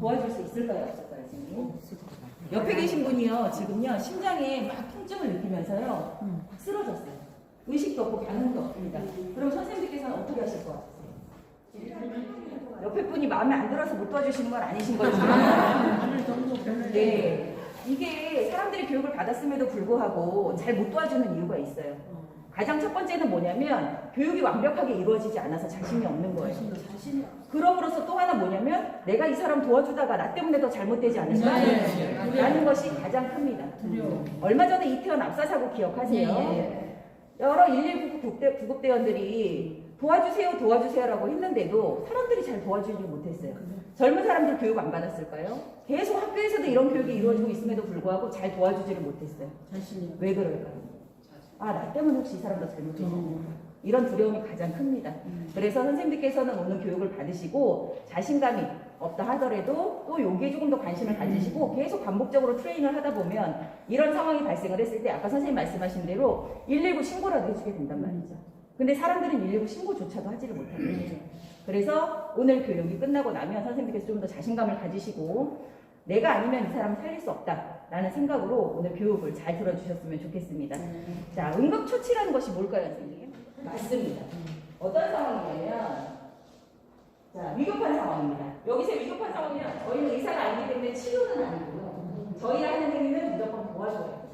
도와줄 수 있을까요? 없을까요, 선생님? 옆에 계신 분이요, 지금요, 심장에 막 통증을 느끼면서요, 막 쓰러졌어요. 의식도 없고 반응도 없습니다. 그럼 선생님께서는 어떻게 하실 것 같으세요? 옆에 분이 마음에 안 들어서 못 도와주시는 건 아니신 거죠? 네. 이게 사람들이 교육을 받았음에도 불구하고 잘 못 도와주는 이유가 있어요. 가장 첫 번째는 뭐냐면 교육이 완벽하게 이루어지지 않아서 자신이 없는 거예요. 그럼으로써 또 하나 뭐냐면 내가 이 사람 도와주다가 나 때문에 더 잘못되지 않을까라는 것이 가장 큽니다. 얼마 전에 이태원 압사 사고 기억하세요? 여러 119 구급대원들이 도와주세요라고 했는데도 사람들이 잘 도와주지 못했어요. 젊은 사람들 교육 안 받았을까요? 계속 학교에서도 이런 교육이 이루어지고 있음에도 불구하고 잘 도와주지를 못했어요. 왜 그럴까요? 아, 나 때문에 혹시 이 사람도 잘못했나? 이런 두려움이 가장 큽니다. 그래서 선생님들께서는 오늘 교육을 받으시고 자신감이 없다 하더라도 또 여기에 조금 더 관심을 가지시고 계속 반복적으로 트레이닝을 하다 보면 이런 상황이 발생을 했을 때 아까 선생님 말씀하신 대로 119 신고라도 해주게 된단 말이죠. 근데 사람들은 119 신고조차도 하지를 못하는 거죠. 그래서 오늘 교육이 끝나고 나면 선생님께서 좀 더 자신감을 가지시고 내가 아니면 이 사람을 살릴 수 없다라는 생각으로 오늘 교육을 잘 들어주셨으면 좋겠습니다. 자, 응급처치라는 것이 뭘까요, 선생님? 맞습니다. 어떤 상황이냐면 자, 위급한 상황입니다. 여기서 위급한 상황이면 저희는 의사가 아니기 때문에 치료는 아니고요. 저희가 하는 행위는 무조건 도와줘요.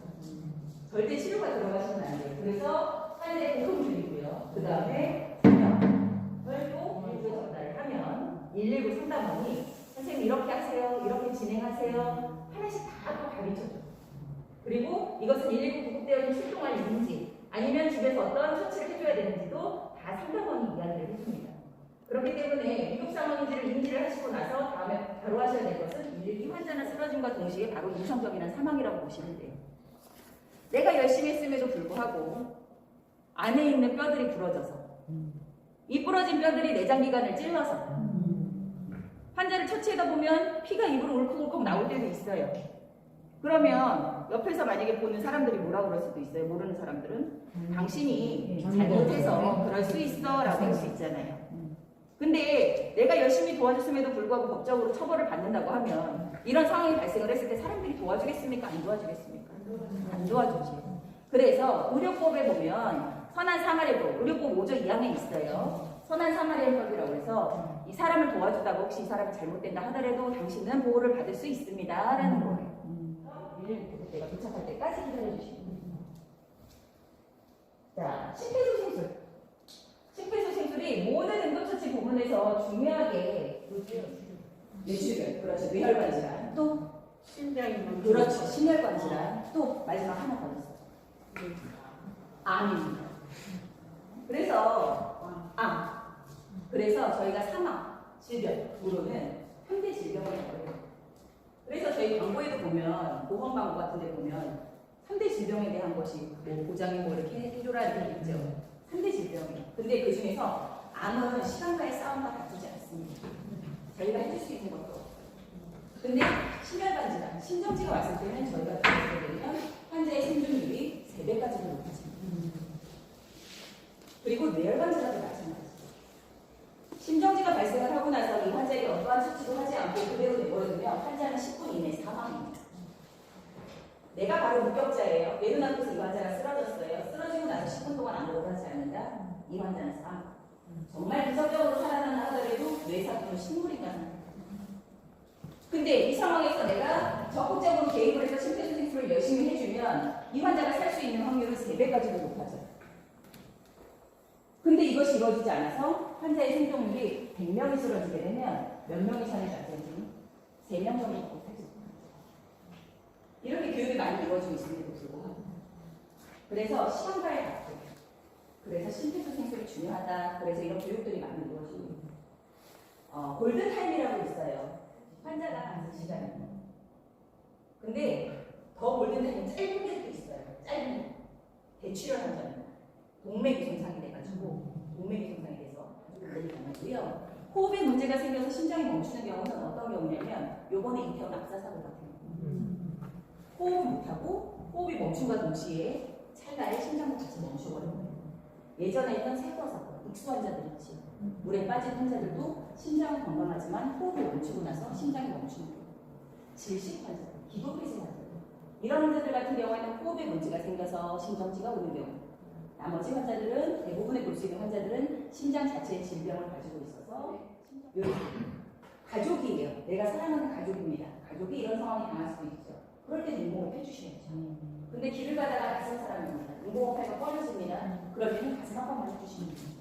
절대 치료가 들어가시면 안 돼요. 그래서 환자의 고통 줄이고요. 그 다음에 상담을 또 구조 전달을 하면 119 상담원이 선생님 이렇게 하세요. 이렇게 진행하세요. 하나씩 다 또 가르쳐줘. 그리고 이것은 119 구급대원이 출동할 일인지 아니면 집에서 어떤 처치를 해줘야 되는지도 다 상담원이 이야기를 해줍니다. 그렇기 때문에 위급 상황인지를 인지를 하시고 나서 다음에 바로 하셔야 될 것은 112 환자나 쓰러짐과 동시에 바로 이성적인 사망이라고 보시면 돼요. 내가 열심히 했음에도 불구하고 안에 있는 뼈들이 부러져서 이 부러진 뼈들이 내장기관을 찔러서 환자를 처치하다 보면 피가 입으로 울컥울컥 나올 때도 있어요. 그러면 옆에서 만약에 보는 사람들이 뭐라 그럴 수도 있어요. 모르는 사람들은 당신이 잘못해서 그럴 수 있어 라고 할 수 있잖아요. 근데 내가 열심히 도와줬음에도 불구하고 법적으로 처벌을 받는다고 하면 이런 상황이 발생을 했을 때 사람들이 도와주겠습니까? 안 도와주겠습니까? 안 도와주지. 그래서 의료법에 보면 선한 사마리아법, 의료법 5조 2항에 있어요. 선한 사마리아법이라고 해서 이 사람을 도와주다가 혹시 이 사람이 잘못된다 하더라도 당신은 보호를 받을 수 있습니다 라는 거예요. 119 내가 도착할 때까지 기다려주시면 됩니다. 자, 심폐소생술. 심폐소생술이 모든 응급처치 부분에서 중요하게 뇌출혈, 그렇죠. 뇌혈관 질환, 또 심장이 그렇죠. 심혈관 질환, 또 마지막 하나 더 있어요. 암입니다. 그래서 암. 그래서 저희가 사망, 질병으로는 현대 질병을 다뤄요. 그래서 저희 광고에도 보면 보험 광고 같은 데 보면 3대 질병에 대한 것이 뭐 보장이 뭐 이렇게 해줘라 이렇게 있죠. 3대 질병이에요. 근데 그 중에서 암은 시간과의 싸움과 다투지 않습니다. 저희가 해줄 수 있는 것도 없어요. 근데 심혈관 질환, 심정지가 왔을 때는 저희가 도와주게 되면 환자의 생존율이 3배까지도 높아집니다. 그리고 뇌혈관 질환도 마찬가지죠. 심정지가 발생을 하고 나서 이 환자에게 어떠한 처치도 하지 않고 그대로 내버려두면 환자는 10분 이내 사망입니다. 내가 바로 목격자예요. 뇌 눈앞에서 이 환자가 쓰러졌어요. 쓰러지고 나서 10분 동안 아무것도 하지 않는다. 이 환자는 사망. 정말 기적적으로 살아나는 하더라도 뇌사투는 식물인가 합니다. 근데 이 상황에서 내가 적극적으로 개입을 해서 심폐소생술을 열심히 해주면 이 환자가 살 수 있는 확률은 3배까지도 높아져요. 근데 이것이 이루어지지 않아서 환자의 생존율이 100명이 쓰러지게 되면 몇 명이 사는 자체는 3명 정도 살지 못합니다. 이렇게 교육이 많이 이루어지고 있음에도 불구하고 그래서 시간과의 다투, 그래서 심폐소생술이 중요하다. 그래서 이런 교육들이 많이 이루어지고 있습니다. 골든타임이라고 있어요. 환자가 가는 시간입니다. 근데 더 골든타임은 짧은 게 있어요. 짧은 대출혈 환자입니다. 동맥이 손상이 돼가지고 동맥이 손상이 돼서 아주 많고요. 호흡에 문제가 생겨서 심장이 멈추는 경우는 어떤 경우냐면 요번에 이태원 압사 사고 같은 경우 호흡 못하고 호흡이 멈춘과 동시에 찰나에 심장도 같이 멈춰버린 거예요. 예전에는 세포 사고 익수 환자들 있지. 물에 빠진 환자들도 심장은 건강하지만 호흡이 멈추고 나서 심장이 멈추는 거예요. 질식 환자, 기도폐진 환자. 이런 환자들 같은 경우에는 호흡에 문제가 생겨서 심정지가 오는 경우. 나머지 환자들은 대부분의 볼 수 있는 환자들은 심장 자체의 질병을 가지고 있어서 이렇게 가족이에요. 내가 사랑하는 가족입니다. 가족이 이런 상황이 당할 수도 있죠. 그럴 때는 인공호흡 해주셔야죠. 근데 길을 가다가 낯선 사람입니다. 인공호흡하기가 꺼려집니다. 그럴 때는 가슴 한 번만 해주시면 됩니다.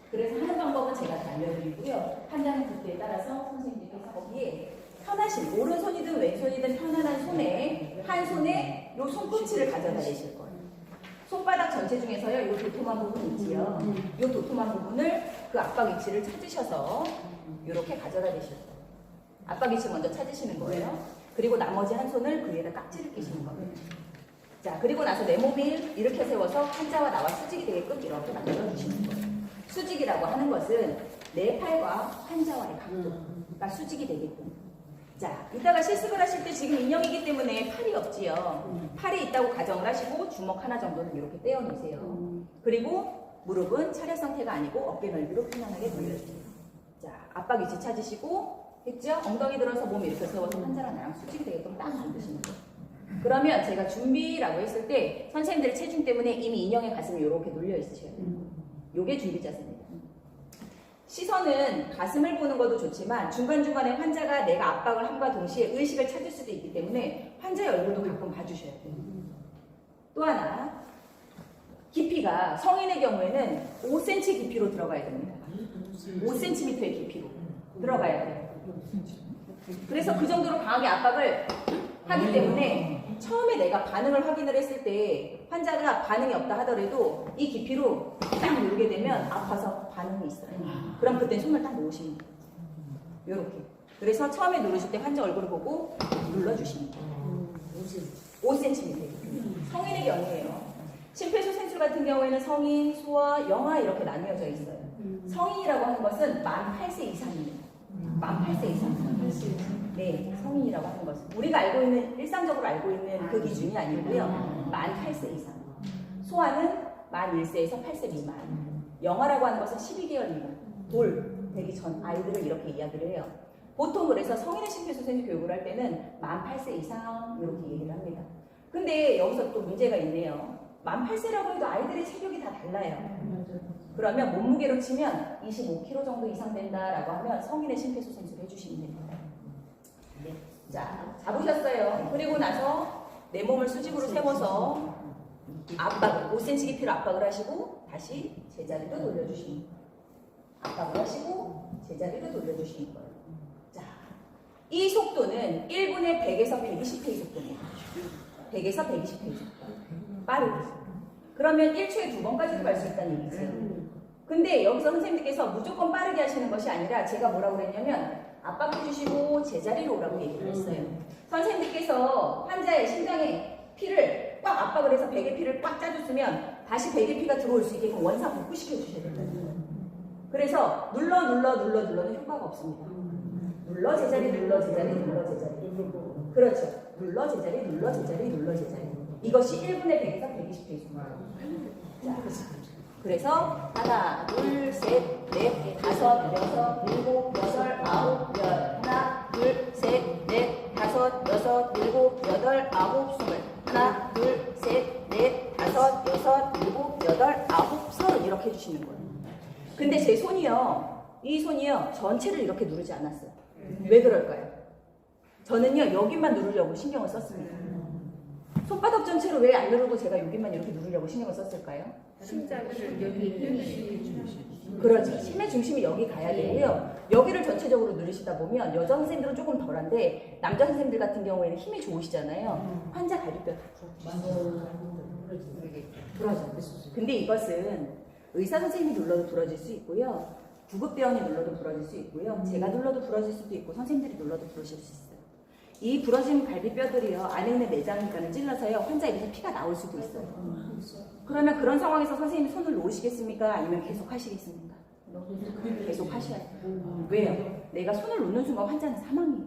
그래서 하는 방법은 제가 다 알려드리고요. 판단은 그때에 따라서 선생님께서 거기에 편하신 오른손이든 왼손이든 편안한 손에 한 손에 요 손끝을 가져다 대실 거예요. 손바닥 전체 중에서요, 요 도톰한 부분 있지요. 요 도톰한 부분을 그 압박 위치를 찾으셔서 이렇게 가져다 대실 거예요. 압박 위치 먼저 찾으시는 거예요. 그리고 나머지 한 손을 그 위에다 깍지를 끼시는 거예요. 자, 그리고 나서 내 몸을 이렇게 세워서 환자와 나와 수직이 되게끔 이렇게 만들어 주시는 거예요. 수직이라고 하는 것은 내 팔과 환자와의 각도가 수직이 되게끔. 자, 이따가 실습을 하실 때 지금 인형이기 때문에 팔이 없지요. 팔이 있다고 가정을 하시고 주먹 하나 정도는 이렇게 떼어 놓으세요. 그리고 무릎은 차렷 상태가 아니고 어깨 넓이로 편안하게 돌려주세요. 자, 압박 위치 찾으시고 했죠? 엉덩이 들어서 몸 이렇게 세워서 환자랑 나랑 수직이 되게끔 딱 만드시는 거예요. 그러면 제가 준비라고 했을 때 선생님들 체중 때문에 이미 인형의 가슴이 이렇게 눌려 있으셔야 돼요. 요게 준비 자세입니다. 시선은 가슴을 보는 것도 좋지만 중간중간에 환자가 내가 압박을 함과 동시에 의식을 찾을 수도 있기 때문에 환자의 얼굴도 가끔 봐주셔야 돼요. 또 하나, 깊이가 성인의 경우에는 5cm 깊이로 들어가야 됩니다. 5cm의 깊이로 들어가야 돼요. 그래서 그 정도로 강하게 압박을 하기 때문에 처음에 내가 반응을 확인을 했을 때 환자가 반응이 없다 하더라도 이 깊이로 딱 누르게 되면 아파서 반응이 있어요. 그럼 그때 손을 딱 놓으시면 돼요. 이렇게. 그래서 처음에 누르실 때 환자 얼굴을 보고 눌러주시면 돼요. 5cm. 성인의 경우에요. 심폐소생술 같은 경우에는 성인, 소아, 영아 이렇게 나뉘어져 있어요. 성인이라고 하는 것은 만 8세 이상입니다. 만 8세 이상. 네, 성인이라고 하는 것은 우리가 알고 있는 일상적으로 알고 있는 그 기준이 아니고요. 만 8세 이상. 소아는 만 1세에서 8세 미만. 영아라고 하는 것은 12개월 미만. 돌 되기 전 아이들을 이렇게 이야기를 해요. 보통 그래서 성인의 심폐소생술 교육을 할 때는 만 8세 이상 이렇게 얘기를 합니다. 근데 여기서 또 문제가 있네요. 만 8세라고 해도 아이들의 체격이 다 달라요. 그러면 몸무게로 치면 25kg 정도 이상 된다라고 하면 성인의 심폐소생술 해주시면 됩니다. 네. 자, 잡으셨어요. 그리고 나서 내 몸을 수직으로 세워서 압박을 5cm 깊이로 압박을 하시고 다시 제자리로 돌려주시는 거예요. 압박을 하시고 제자리로 돌려주시는 거예요. 자, 이 속도는 1분에 100에서 120회의 속도입니다. 100에서 120회의 속도. 빠르게. 그러면 1초에 2번까지도 갈 수 있다는 얘기죠. 근데 여기서 선생님께서 무조건 빠르게 하시는 것이 아니라 제가 뭐라고 그랬냐면 압박해주시고 제자리로 오라고 얘기를 했어요. 선생님께서 환자의 심장에 피를 꽉 압박을 해서 백의 피를 꽉 짜줬으면 다시 백의 피가 들어올 수 있게끔 원상 복구시켜 주셔야 된다는 거예요. 그래서 눌러는 효과가 없습니다. 눌러 제자리 눌러 제자리 눌러 제자리. 그렇죠. 눌러 제자리 눌러 제자리 눌러 제자리. 이것이 1분에 100에서 120회 정도. 그래서 하나, 둘, 셋, 넷, 다섯, 여섯, 일곱, 여덟, 아홉, 열. 하나, 둘, 셋, 넷, 다섯, 여섯, 일곱, 여덟, 아홉, 스물. 하나, 둘, 셋, 넷, 다섯, 여섯, 일곱, 여덟, 아홉, 서른 이렇게 해주시는 거예요. 근데 제 손이요, 이 손이요, 전체를 이렇게 누르지 않았어요. 왜 그럴까요? 저는요, 여기만 누르려고 신경을 썼습니다. 손바닥 전체로 왜 안 누르고 제가 여기만 이렇게 누르려고 신경을 썼을까요? 심장을 여기 그렇죠. 힘의 중심이 여기 가야 되고요. 여기를 전체적으로 누르시다 보면 여자 선생님들은 조금 덜한데 남자 선생님들 같은 경우에는 힘이 좋으시잖아요. 환자 갈비뼈 다 부러져요. 근데 이것은 의사 선생님이 눌러도 부러질 수 있고요. 구급대원이 눌러도 부러질 수 있고요. 제가 눌러도 부러질 수도 있고 선생님들이 눌러도 부러질 수 있어요. 이 부러진 갈비뼈들이요, 안에 있는 내장관을 찔러서요, 환자 입에서 피가 나올 수도 있어요. 그러면 그런 상황에서 선생님이 손을 놓으시겠습니까? 아니면 계속 하시겠습니까? 계속 하셔야 돼요. 왜요? 내가 손을 놓는 순간 환자는 사망이에요.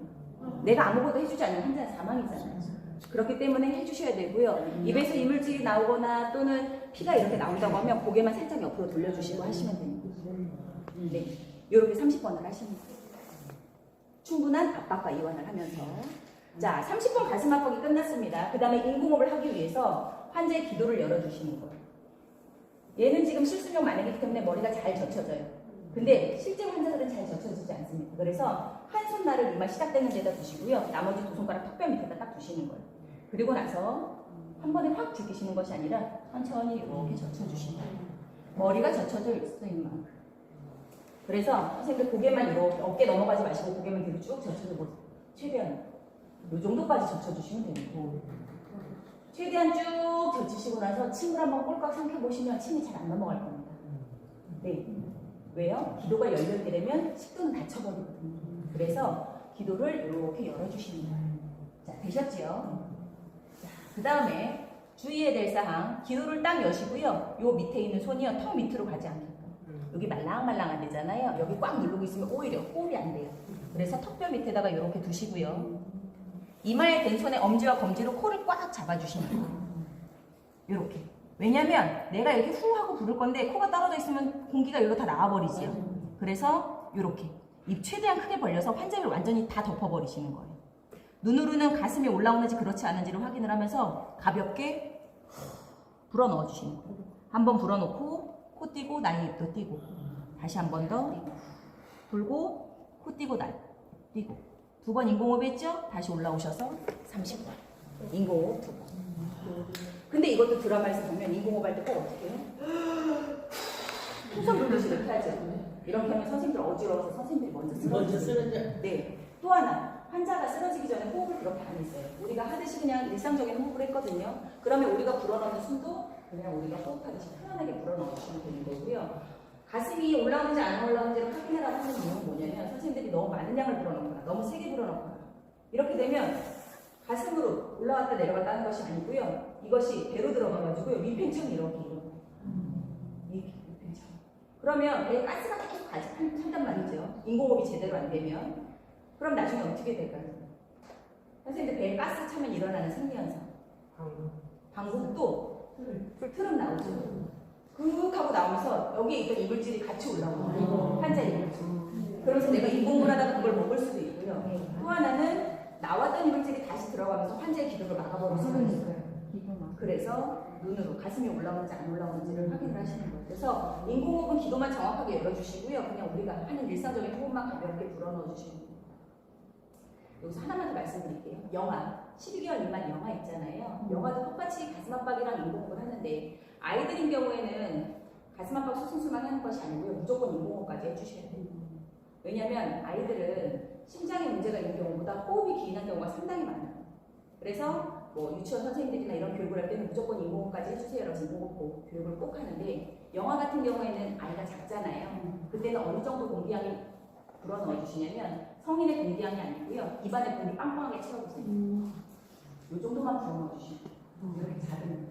내가 아무것도 해주지 않으면 환자는 사망이잖아요. 그렇기 때문에 해주셔야 되고요. 입에서 이물질이 나오거나 또는 피가 이렇게 나온다고 하면 고개만 살짝 옆으로 돌려주시고 하시면 됩니다. 네, 이렇게 30번을 하시는 거예요. 충분한 압박과 이완을 하면서. 자, 30번 가슴 압박이 끝났습니다. 그 다음에 인공호흡을 하기 위해서 환자의 기도를 열어주시는 거예요. 얘는 지금 실수령 만행이기 때문에 머리가 잘 젖혀져요. 근데 실제 환자들은 잘 젖혀지지 않습니다. 그래서 한 손날을 이마 시작되는 데다 두시고요. 나머지 두 손가락 턱뼈 밑에다 딱 두시는 거예요. 그리고 나서 한 번에 확 죽이시는 것이 아니라 천천히 이렇게 젖혀주시는 거예요. 머리가 젖혀져 있는 만큼. 그래서 선생님들 고개만 이렇게 어깨 넘어가지 마시고 고개만 뒤로 쭉 젖혀줘 보세요. 최대한 이 정도까지 젖혀주시면 되고 최대한 쭉 젖히시고 나서 침을 한번 꼴깍 삼켜보시면 침이 잘 안 넘어갈 겁니다. 네. 왜요? 기도가 열렸게 되면 식도는 닫혀버리거든요. 그래서 기도를 이렇게 열어주시는 거예요. 자, 되셨죠? 자, 그 다음에 주의해야 될 사항, 기도를 딱 여시고요. 요 밑에 있는 손이요, 턱 밑으로 가지 않게끔. 여기 말랑말랑한 데잖아요. 여기 꽉 누르고 있으면 오히려 호흡이 안 돼요. 그래서 턱뼈 밑에다가 이렇게 두시고요. 이마에 댄 손에 엄지와 검지로 코를 꽉 잡아주시는 거예요. 이렇게. 왜냐면 내가 이렇게 후 하고 부를 건데 코가 떨어져 있으면 공기가 여기로 다 나와버리지요. 그래서 이렇게 입 최대한 크게 벌려서 환자를 완전히 다 덮어버리시는 거예요. 눈으로는 가슴이 올라오는지 그렇지 않은지를 확인을 하면서 가볍게 불어 넣어주시는 거예요. 한번 불어놓고 코 띄고 나의 입도 띄고 다시 한 번 더 불고 코 띄고 나 띄고 두 번 인공호흡 했죠? 다시 올라오셔서 30번 인공호흡 2번. 근데 이것도 드라마에서 보면 인공호흡 할 때 꼭 어떻게 해요? 풍선 불듯이 이렇게 하죠. 이렇게 하면 선생님들 어지러워서 선생님들이 먼저 쓰러지죠. 네. 또 하나, 환자가 쓰러지기 전에 호흡을 그렇게 안 했어요. 우리가 하듯이 그냥 일상적인 호흡을 했거든요. 그러면 우리가 불어넣는 숨도 그냥 우리가 호흡하듯이 편안하게 불어넣으시면 되는 거고요. 가슴이 올라오는지 안 올라오는지를 확인하라고 하는 이유는 뭐냐면 선생님들이 너무 많은 양을 불어넣거나 너무 세게 불어넣거나 이렇게 되면 가슴으로 올라갔다 내려갔다 하는 것이 아니고요. 이것이 배로 들어가가지고요. 위팽창이 이렇게 위팽창. 그러면 배에 가스가 계속 한단 말이죠. 인공호흡이 제대로 안 되면. 그럼 나중에 어떻게 될까요? 선생님들 배에 가스 차면 일어나는 생리현상. 방구도 트름 나오죠. 그윽 하고 나오면서 여기에 있던 이물질이 같이 올라오고 환자 이물질. 그러면서 내가 인공호흡을 하다가 그걸 먹을 수도 있고요. 또 하나는 나왔던 이물질이 다시 들어가면서 환자의 기도를 막아버리는 거예요. 그래서 눈으로 가슴이 올라오는지 안 올라오는지를 확인을 하시는 거예요. 그래서 인공호흡은 기도만 정확하게 열어주시고요. 그냥 우리가 하는 일상적인 호흡만 가볍게 불어넣어주시는 거예요. 여기서 하나만 더 말씀드릴게요. 영아, 12개월 미만 영아 있잖아요. 영아도 똑같이 가슴 압박이랑 인공호흡을 하는데 아이들인 경우에는 가슴 압박 수술만 하는 것이 아니고요. 무조건 인공호흡까지 해주셔야 돼요. 왜냐하면 아이들은 심장에 문제가 있는 경우보다 호흡이 기인한 경우가 상당히 많아요. 그래서 뭐 유치원 선생님들이나 이런 교육을 할 때는 무조건 인공호흡까지 해주세요라고 인공호흡 교육을 꼭 하는데 영아 같은 경우에는 아이가 작잖아요. 그때는 어느 정도 공기양이 불어넣어 주시냐면 성인의 공기양이 아니고요. 입안에 공기 빵빵하게 채워주세요. 이 정도만 불어넣어 주시고 이렇게 작은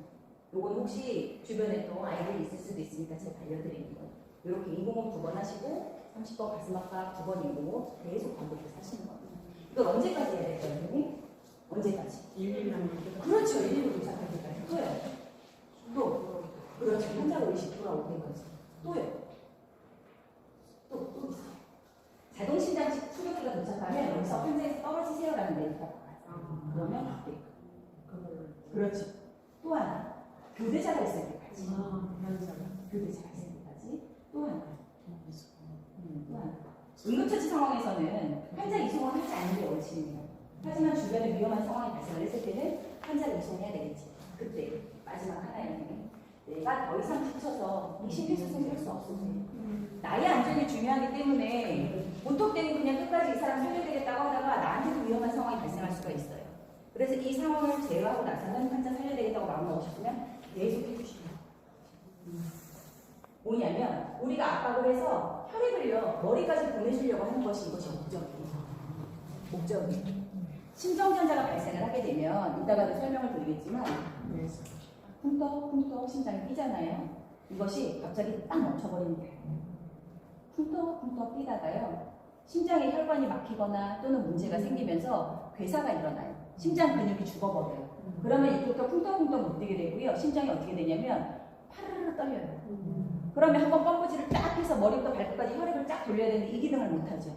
요건 혹시 주변에 또 아이들이 있을 수도 있으니까 제가 알려드리는 거예요. 이렇게 인공호흡 2번 하시고 30번 가슴 압박 2번 인공호흡 계속 반복해서 하시는 거예요. 이걸 언제까지 해야 될까요, 선생님? 언제까지? 1일 하면 그렇죠. 1일로 도착할 때까지 또요. 또 그렇죠. 환자가 의식 돌아올 때까지 또요. 또 자동심장식 수료기가 도착하면 여기서 환자에서 떨어지세요라는 메리트가 나와요. 그러면 바뀔 거예요. 그렇죠. 또 하나 교대자가 있을 때까지. 교대자가 있을 때까지. 또 하나. 응급처치 상황에서는 환자 이송을 하지 않는 게 원칙입니다. 하지만 주변에 위험한 상황이 발생을 했을 때는 환자를 이송해야 되겠지. 그때 마지막 하나였는데 내가 더 이상 지쳐서 이 심폐소생을 할 수 없으세요. 나의 안전이 중요하기 때문에 보통 때는 그냥 끝까지 이 사람 살려야 되겠다고 하다가 나한테도 위험한 상황이 발생할 수가 있어요. 그래서 이 상황을 제어하고 나서는 환자 살려야 되겠다고 마음 먹으셨으면 계속 해주시면 뭐냐면 우리가 압박을 해서 혈액을요 머리까지 보내주려고 하는 것이 이것이 목적이에요. 심정전자가 발생을 하게 되면 이따가도 설명을 드리겠지만 쿵떡쿵떡 심장이 뛰잖아요. 이것이 갑자기 딱 멈춰버리는 거예요. 쿵떡쿵떡 뛰다가요 심장에 혈관이 막히거나 또는 문제가 생기면서 괴사가 일어나요. 심장 근육이 죽어버려요. 그러면 이때부터 쿵떡쿵떡 못 뛰게 되고요. 심장이 어떻게 되냐면 파르르 떨려요. 그러면 한번 펌프질을 딱 해서 머리부터 발끝까지 혈액을 쫙 돌려야 되는데 이 기능을 못하죠.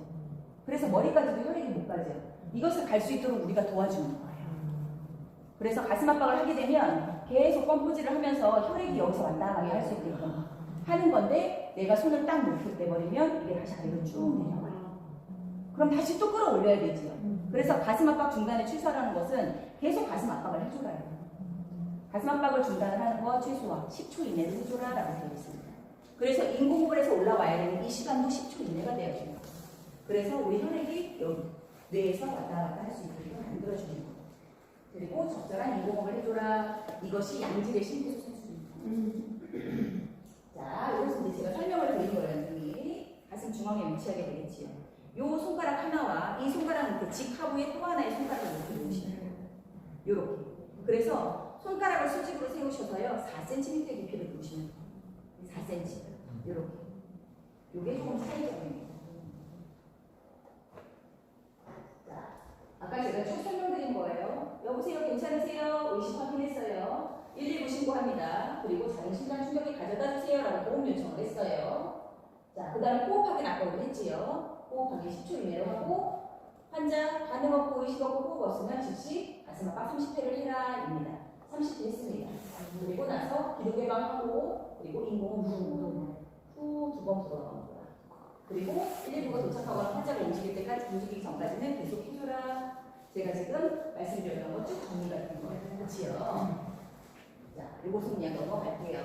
그래서 머리까지도 혈액이 못 가죠. 이것을 갈 수 있도록 우리가 도와주는 거예요. 그래서 가슴 압박을 하게 되면 계속 펌프질을 하면서 혈액이 여기서 왔다 갔다 할 수 있게끔 하는 건데, 내가 손을 딱 놓게 돼버리면 이게 다시 아래로 쭉 내려와요. 그럼 다시 또 끌어올려야 되지요. 그래서 가슴 압박 중단을 취소하라는 것은 계속 가슴 압박을 해줘라 해요. 가슴 압박을 중단을 하는 거 최소화 10초 이내로 해줘라 라고 되어 있습니다. 그래서 인공호흡을 해서 올라와야 되는 이 시간도 10초 이내가 되어야 돼요. 그래서 우리 혈액이 여기 뇌에서 왔다 갔다 할 수 있도록 만들어주는 거예요. 그리고 적절한 인공호흡을 해줘라. 이것이 양질의 심폐소생술입니다. 자, 이것은 이제 제가 설명을 드린 거였는데 가슴 중앙에 위치하게 되겠지요. 요 손가락 하나와 이 손가락 밑에 직하부에 또 하나의 손가락을 이렇게 놓으시면 돼요. 요렇게. 그래서 손가락을 수직으로 세우셔서요 4cm 깊이를 놓으시면 돼요. 4cm. 요렇게. 요게 조금 차이점입니다. 자, 아까 제가 쭉 설명드린 거예요. 여보세요, 괜찮으세요? 의식 확인했어요. 119 신고합니다. 그리고 작은 심장 충격기 가져다 주세요 라고 도움 요청을 했어요. 자, 그 다음에 호흡 확인 아까도 했지요. 호흡 확인 10초 이내로 하고, 환자 반응 없고 의식 없고 호흡 없으면 즉시 가슴 압박 30회를 해라 입니다. 30회 했습니다. 그리고 나서 기도 개방하고, 그리고 인공호흡 후 2번 불어넣어라. 그리고 119가 도착하거나 환자가 움직이기 전까지는 계속 해줘라. 제가 지금 말씀드렸던 거 쭉 정리가 된 거예요. 그렇지요? 자, 요것은 그냥 넘어갈게요.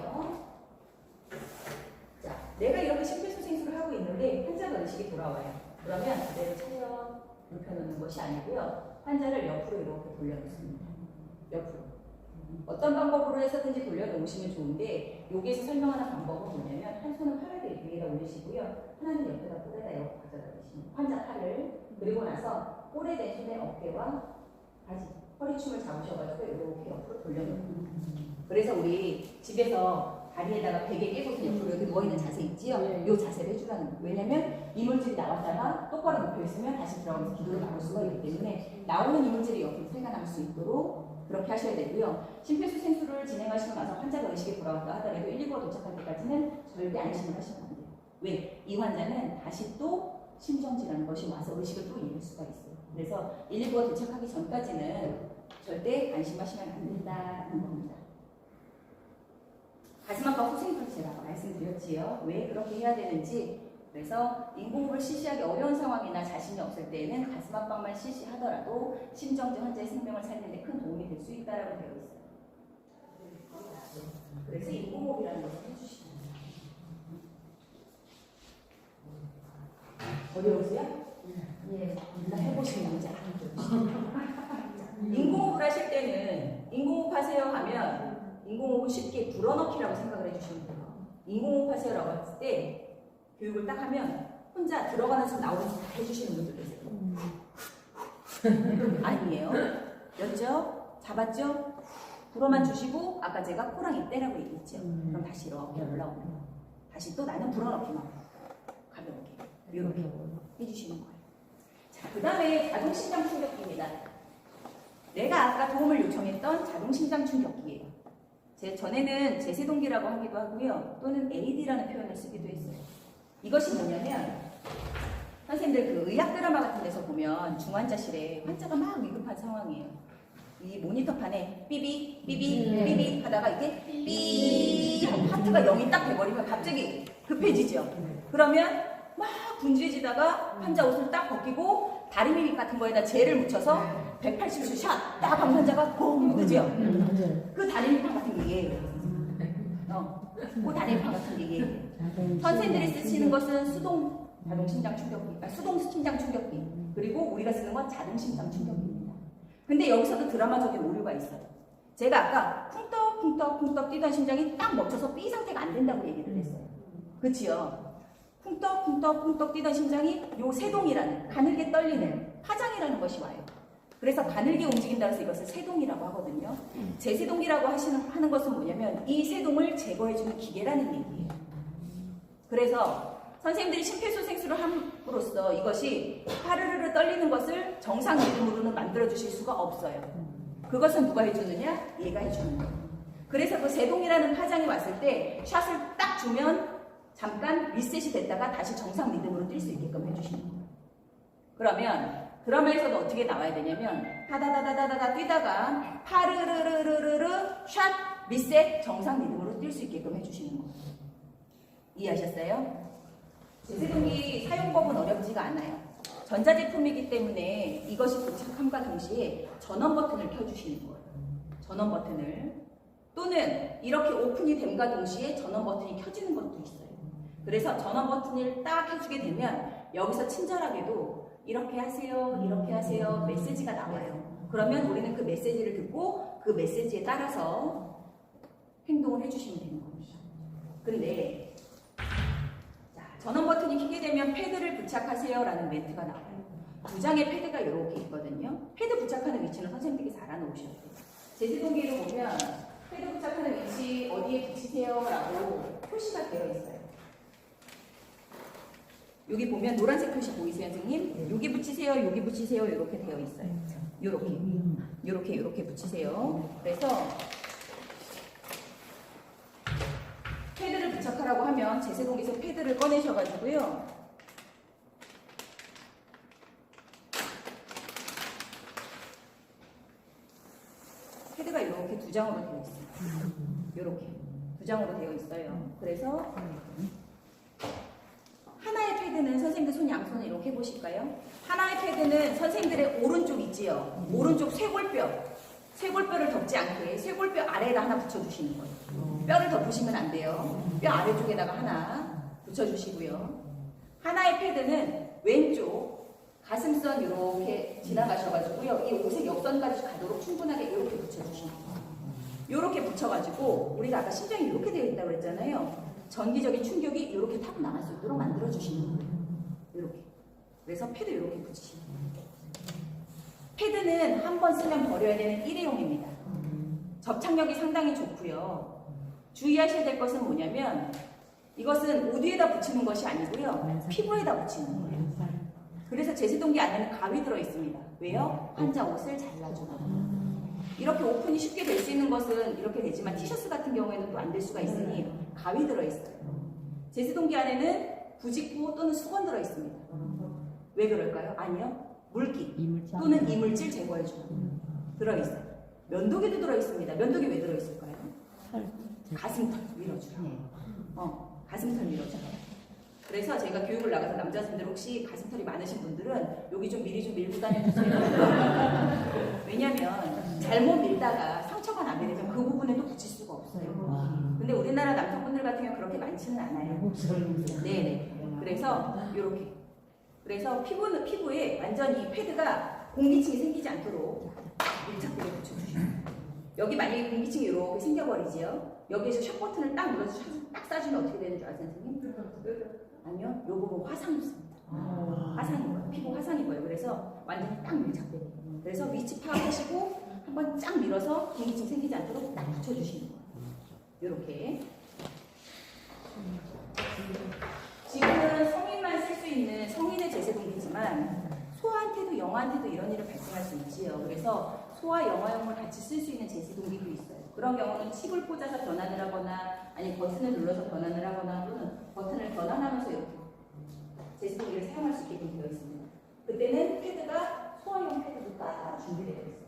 자, 내가 이렇게 심폐소생술을 하고 있는데 환자가 의식이 돌아와요. 그러면 그대로 차려 눕혀놓는 것이 아니고요. 환자를 옆으로 이렇게 돌려놓습니다. 옆으로. 어떤 방법으로 해서든지 돌려놓으시면 좋은데, 여기에서 설명하는 방법은 뭐냐면 한 손은 팔을 위에다 올리시고요. 하나는 옆에다 볼에다 이렇게 가져다 대시면 환자 팔을, 그리고 나서 오래된 손의 어깨와 바지, 허리춤을 잡으셔가지고 이렇게 옆으로 돌려놓습니다. 그래서 우리 집에서 다리에다가 베개 깨고서 옆으로 이렇게 누워있는 자세 있지요? 이 자세를 해주라는 거예요. 왜냐면 이물질이 나왔다가 똑바로 눕혀있으면 다시 들어가면서 기도를 막을 수가 있기 때문에 나오는 이물질이 옆으로 새가 나올 수 있도록 그렇게 하셔야 되고요. 심폐소생술을 진행하시고 나서 환자가 의식이 돌아왔다 하더라도 119가 도착할 때까지는 절대 안심을 하시면 안 돼요. 왜? 이 환자는 다시 또 심정지라는 것이 와서 의식을 또 잃을 수가 있어요. 그래서 119가 도착하기 전까지는 절대 안심하시면 안 된다는 겁니다. 가슴 압박 소생술 제가 말씀드렸지요. 왜 그렇게 해야 되는지. 그래서 인공호흡을 실시하기 어려운 상황이나 자신이 없을 때에는 가슴 압박만 실시하더라도 심정지 환자의 생명을 살리는 데 큰 도움이 될 수 있다고 되어 있어요. 그래서 인공호흡이라는 것을 해주시면 돼요. 어려우세요? 예, 해보시면 문제 인공호흡을 하실 때는 인공호흡 하세요 하면 인공호흡을 쉽게 불어넣기라고 생각을 해주시면 돼요. 인공호흡 하세요라고 했을 때 교육을 딱 하면 혼자 들어가는 숨 나오는 숨 다 해주시는 분들 계세요. 아니에요. 였죠? 잡았죠? 불어만 주시고 아까 제가 호랑이 떼라고 얘기했죠. 그럼 다시 이렇게 올라오는 거. 다시 또 나는 불어넣기만 가볍게 이렇게 해주시는 거예요. 자, 그 다음에 자동심장 충격기입니다. 내가 아까 도움을 요청했던 자동심장 충격기예요. 전에는 제세동기라고 하기도 하고요. 또는 AD라는 표현을 쓰기도 했어요. 이것이 뭐냐면 선생님들 그 의학 드라마 같은 데서 보면 중환자실에 환자가 막 위급한 상황이에요. 이 모니터판에 삐비 삐비 삐비 하다가 이게 삐 하트가 0이 딱 돼버리면 갑자기 급해지죠. 그러면 막 분주해지다가 환자 옷을 딱 벗기고 다리미 같은 거에다 젤을 묻혀서 180수 샷 딱 하면 환자가 뻥 그죠? 그 다리미판 같은 게 얘예요. 그 다리미판 같은 게 얘예요. 선생님들이 쓰시는 것은 수동 자동심장 충격기, 수동 심장 충격기, 그리고 우리가 쓰는 건 자동심장 충격기입니다. 근데 여기서도 드라마적인 오류가 있어요. 제가 아까 쿵떡쿵떡쿵떡 뛰던 심장이 딱 멈춰서 B 상태가 안 된다고 얘기를 했어요. 그치요? 쿵떡쿵떡쿵떡 뛰던 심장이 요 세동이라는 가늘게 떨리는 파장이라는 것이 와요. 그래서 가늘게 움직인다 해서 이것을 세동이라고 하거든요. 제세동기라고 하는 것은 뭐냐면 이 세동을 제거해주는 기계라는 얘기예요. 그래서 선생님들이 심폐소생술을 함으로써 이것이 파르르르 떨리는 것을 정상 리듬으로는 만들어주실 수가 없어요. 그것은 누가 해주느냐? 얘가 해주는 거예요. 그래서 그 세동이라는 파장이 왔을 때 샷을 딱 주면 잠깐 리셋이 됐다가 다시 정상 리듬으로 뛸 수 있게끔 해주시는 거예요. 그러면 드라마에서도 어떻게 나와야 되냐면 다다다다다다 뛰다가 파르르르르르르 샷 리셋 정상 리듬으로 뛸 수 있게끔 해주시는 거예요. 이해하셨어요? 제세동기 사용법은 어렵지가 않아요. 전자제품이기 때문에 이것이 도착함과 동시에 전원 버튼을 켜주시는 거예요. 전원 버튼을. 또는 이렇게 오픈이 됨과 동시에 전원 버튼이 켜지는 것도 있어요. 그래서 전원 버튼을 딱 해주게 되면 여기서 친절하게도 이렇게 하세요, 이렇게 하세요 메시지가 나와요. 그러면 우리는 그 메시지를 듣고 그 메시지에 따라서 행동을 해주시면 되는 겁니다. 근데 전원 버튼이 켜게 되면 패드를 부착하세요 라는 멘트가 나와요. 두 장의 패드가 이렇게 있거든요. 패드 부착하는 위치는 선생님들이 잘 알아놓으셔야 돼요. 제세동기를 보면 패드 부착하는 위치 어디에 붙이세요 라고 표시가 되어 있어요. 여기 보면 노란색 표시 보이세요, 선생님? 여기 붙이세요, 여기 붙이세요 이렇게 되어 있어요. 이렇게 붙이세요. 그래서 패드를 부착하라고 하면 제세동기에서 패드를 꺼내셔가지고요. 패드가 이렇게 두 장으로 되어 있어요. 이렇게 두 장으로 되어 있어요. 그래서 하나의 패드는 선생님들 손 양손을 이렇게 해보실까요? 하나의 패드는 선생님들의 오른쪽 있지요. 오른쪽 쇄골뼈를 덮지 않게 쇄골뼈 아래에다 하나 붙여주시는 거예요. 뼈를 덮으시면 안 돼요. 뼈 아래쪽에다가 하나 붙여주시고요. 하나의 패드는 왼쪽 가슴선 이렇게 지나가셔가지고요. 이 오색 옆선까지 가도록 충분하게 이렇게 붙여주시는 거예요. 이렇게 붙여가지고 우리가 아까 심장이 이렇게 되어 있다고 그랬잖아요. 전기적인 충격이 이렇게 타고 나갈 수 있도록 만들어주시는 거예요. 이렇게. 그래서 패드 이렇게 붙이시는 거예요. 패드는 한 번 쓰면 버려야 되는 일회용입니다. 접착력이 상당히 좋고요. 주의하셔야 될 것은 뭐냐면 이것은 우드에다 붙이는 것이 아니고요. 피부에다 붙이는 거예요. 그래서 제세동기 안에는 가위 들어있습니다. 왜요? 환자 옷을 잘라주는 이렇게 오픈이 쉽게 될 수 있는 것은 이렇게 되지만 티셔츠 같은 경우에는 또 안 될 수가 있으니 가위 들어있어요. 제세동기 안에는 부직구 또는 수건 들어있습니다. 왜 그럴까요? 아니요. 물기 또는 이물질 제거해주는 들어있어요. 면도기도 들어있습니다. 면도기 왜 들어있을까요? 가슴털 밀어줘요. 가슴털 밀어줘요. 그래서 제가 교육을 나가서 남자분들 혹시 가슴털이 많으신 분들은 여기 좀 미리 좀 밀고 다녀주세요. 왜냐면 잘못 밀다가 상처가 나게 되면 그 부분에 또 붙일 수가 없어요. 근데 우리나라 남성분들 같은 경우는 그렇게 많지는 않아요. 네네. 그래서 이렇게. 그래서 피부에 완전히 패드가 공기층이 생기지 않도록 밀착되게 붙여주시면 여기 만약에 공기층이 이렇게 생겨버리지요. 여기에서 셔 버튼을 딱 눌러서 딱 쏴주면 어떻게 되는 줄 아세요, 선생님? 아니요, 요 부분 화상이 있습니다. 화상인 거예요. 피부 화상인 거예요. 그래서 완전히 딱 밀착되게. 그래서 위치 파악하시고 한번 쫙 밀어서 공기층 생기지 않도록 딱 붙여주시는 거예요. 이렇게. 지금은 성인만 쓸 수 있는 성인의 제세동기지만 소아한테도 영아한테도 이런 일이 발생할 수 있지요. 그래서 소아 영아용을 같이 쓸 수 있는 제세동기도 있어요. 그런 경우는 칩을 꽂아서 변환을 하거나 아니면 버튼을 눌러서 변환을 하거나 또는 버튼을 변환하면서 이렇게 제세동기를 사용할 수 있게 되어 있습니다. 그때는 패드가 소아용 패드도 따로 준비되어 있어요.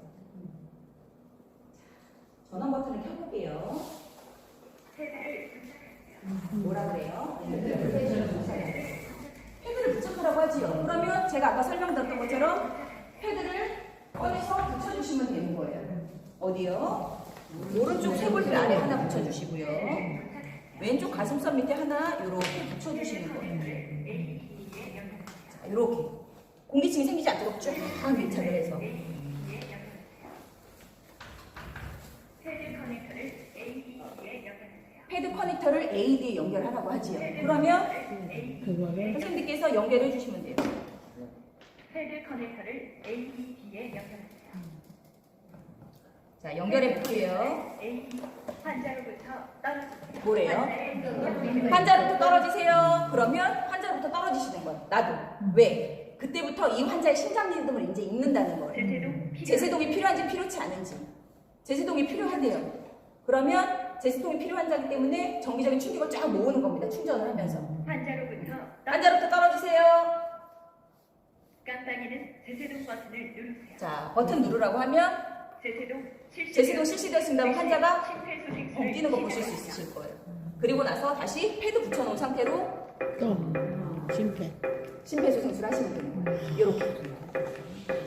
전원 버튼을 켜볼게요. 뭐라 그래요? 패드를 부착하라고 하지요. 그러면 제가 아까 설명드렸던 것처럼 패드를 꺼내서 붙여주시면 되는 거예요. 어디요? 오른쪽 쇄골뼈 아래 하나 붙여주시고요. 왼쪽 가슴선 밑에 하나 이렇게 붙여주시는 거예요. 자, 이렇게 공기층이 생기지 않도록 쭉 밀착을 해서 패드 커넥터를 AD에 연결하라고 하지요. 그러면 선생님께서 연결해 주시면 돼요. 패드 커넥터를 AED에 연결합니다. 자, 연결해 볼게요. AED 환자로부터 떨어집니다. 뭐래요? 환자로부터 떨어지세요. 그러면 환자로부터 떨어지시는 거예요. 나도. 왜? 그때부터 이 환자의 심장 리듬을 이제 읽는다는 거예요. 제세동이 필요한지 필요치 않은지. 제세동이 필요하대요. 그러면 제스통이 필요한 환자이기 때문에 정기적인 충격을 쫙 모으는 겁니다. 충전을 하면서. 환자로부터 떨어지세요. 깜빡이는 제세동 버튼을 누르세요. 자, 버튼 누르라고 하면 제세동 실시되었습니다. 하면 환자가 뛰는 거 보실 수 있으실 거예요. 그리고 나서 다시 패드 붙여놓은 상태로 또 심폐소생술을 하시면 되는 거예요.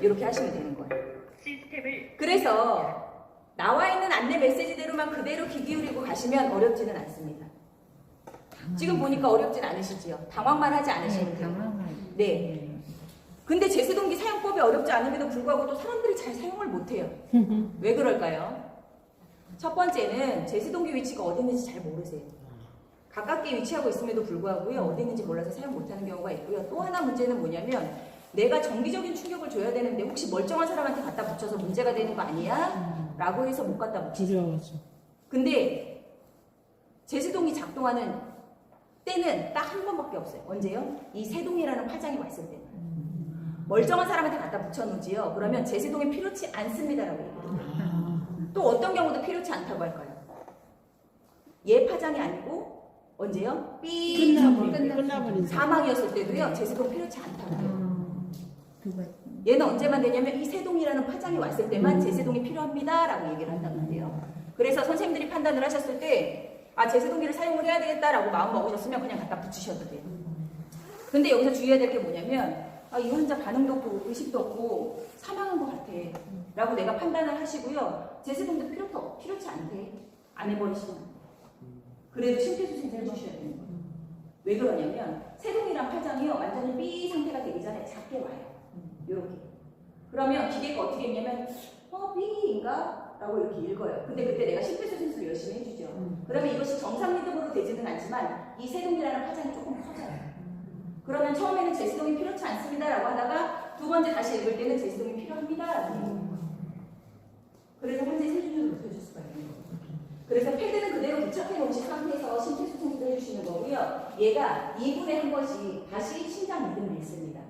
이렇게 하시면 되는 거예요. 시스템을 그래서 나와 있는 안내 메시지대로만 그대로 귀 기울이고 가시면 어렵지는 않습니다. 지금 보니까 어렵진 않으시지요? 당황만 하지 않으시면 돼요. 네. 근데 제세동기 사용법이 어렵지 않음에도 불구하고 또 사람들이 잘 사용을 못해요. 왜 그럴까요? 첫 번째는 제세동기 위치가 어디 있는지 잘 모르세요. 가깝게 위치하고 있음에도 불구하고요, 어디 있는지 몰라서 사용 못하는 경우가 있고요. 또 하나 문제는 뭐냐면 내가 정기적인 충격을 줘야 되는데 혹시 멀쩡한 사람한테 갖다 붙여서 문제가 되는 거 아니야? 라고 해서 못 갖다 붙이죠. 두려워서. 근데 제세동이 작동하는 때는 딱 한 번밖에 없어요. 언제요? 이 세동이라는 파장이 왔을 때는. 멀쩡한 사람한테 갖다 붙여놓지요. 그러면 제세동이 필요치 않습니다라고 얘기해요. 또 어떤 경우도 필요치 않다고 할까요? 얘 파장이 아니고 언제요? 삐 끝나버린 사망이었을 때도요. 제세동 필요치 않다고 해요. 얘는 언제만 되냐면 이 세동이라는 파장이 왔을 때만 제세동이 필요합니다라고 얘기를 한단 말이에요. 그래서 선생님들이 판단을 하셨을 때 아, 제세동기를 사용을 해야 되겠다라고 마음 먹으셨으면 그냥 갖다 붙이셔도 돼요. 근데 여기서 주의해야 될 게 뭐냐면 아, 이 환자 반응도 없고 의식도 없고 사망한 것 같아 라고 내가 판단을 하시고요. 제세동도 필요치 않대. 안 해버리시면 안 돼요. 그래도 심폐소생술을 해주셔야 되는 거예요. 왜 그러냐면 세동이랑 파장이요 완전히 B 상태가 되기 전에 작게 와요. 요렇게. 그러면 기계가 어떻게 했냐면 B인가? 라고 이렇게 읽어요. 근데 그때 내가 심폐소생술을 열심히 해주죠. 그러면 이것이 정상 리듬으로 되지는 않지만 이 세동이라는 파장이 조금 커져요. 그러면 처음에는 제세동이 필요치 않습니다 라고 하다가 두 번째 다시 읽을 때는 제세동이 필요합니다 라고 해요. 그래서 현재 세준을 높여줄 수가 있는 거예요. 그래서 패드는 그대로 부착해 놓으신 상태에서 심폐소생술을 해주시는 거고요. 얘가 2분에 한 번씩 다시 심장 리듬을 읽습니다.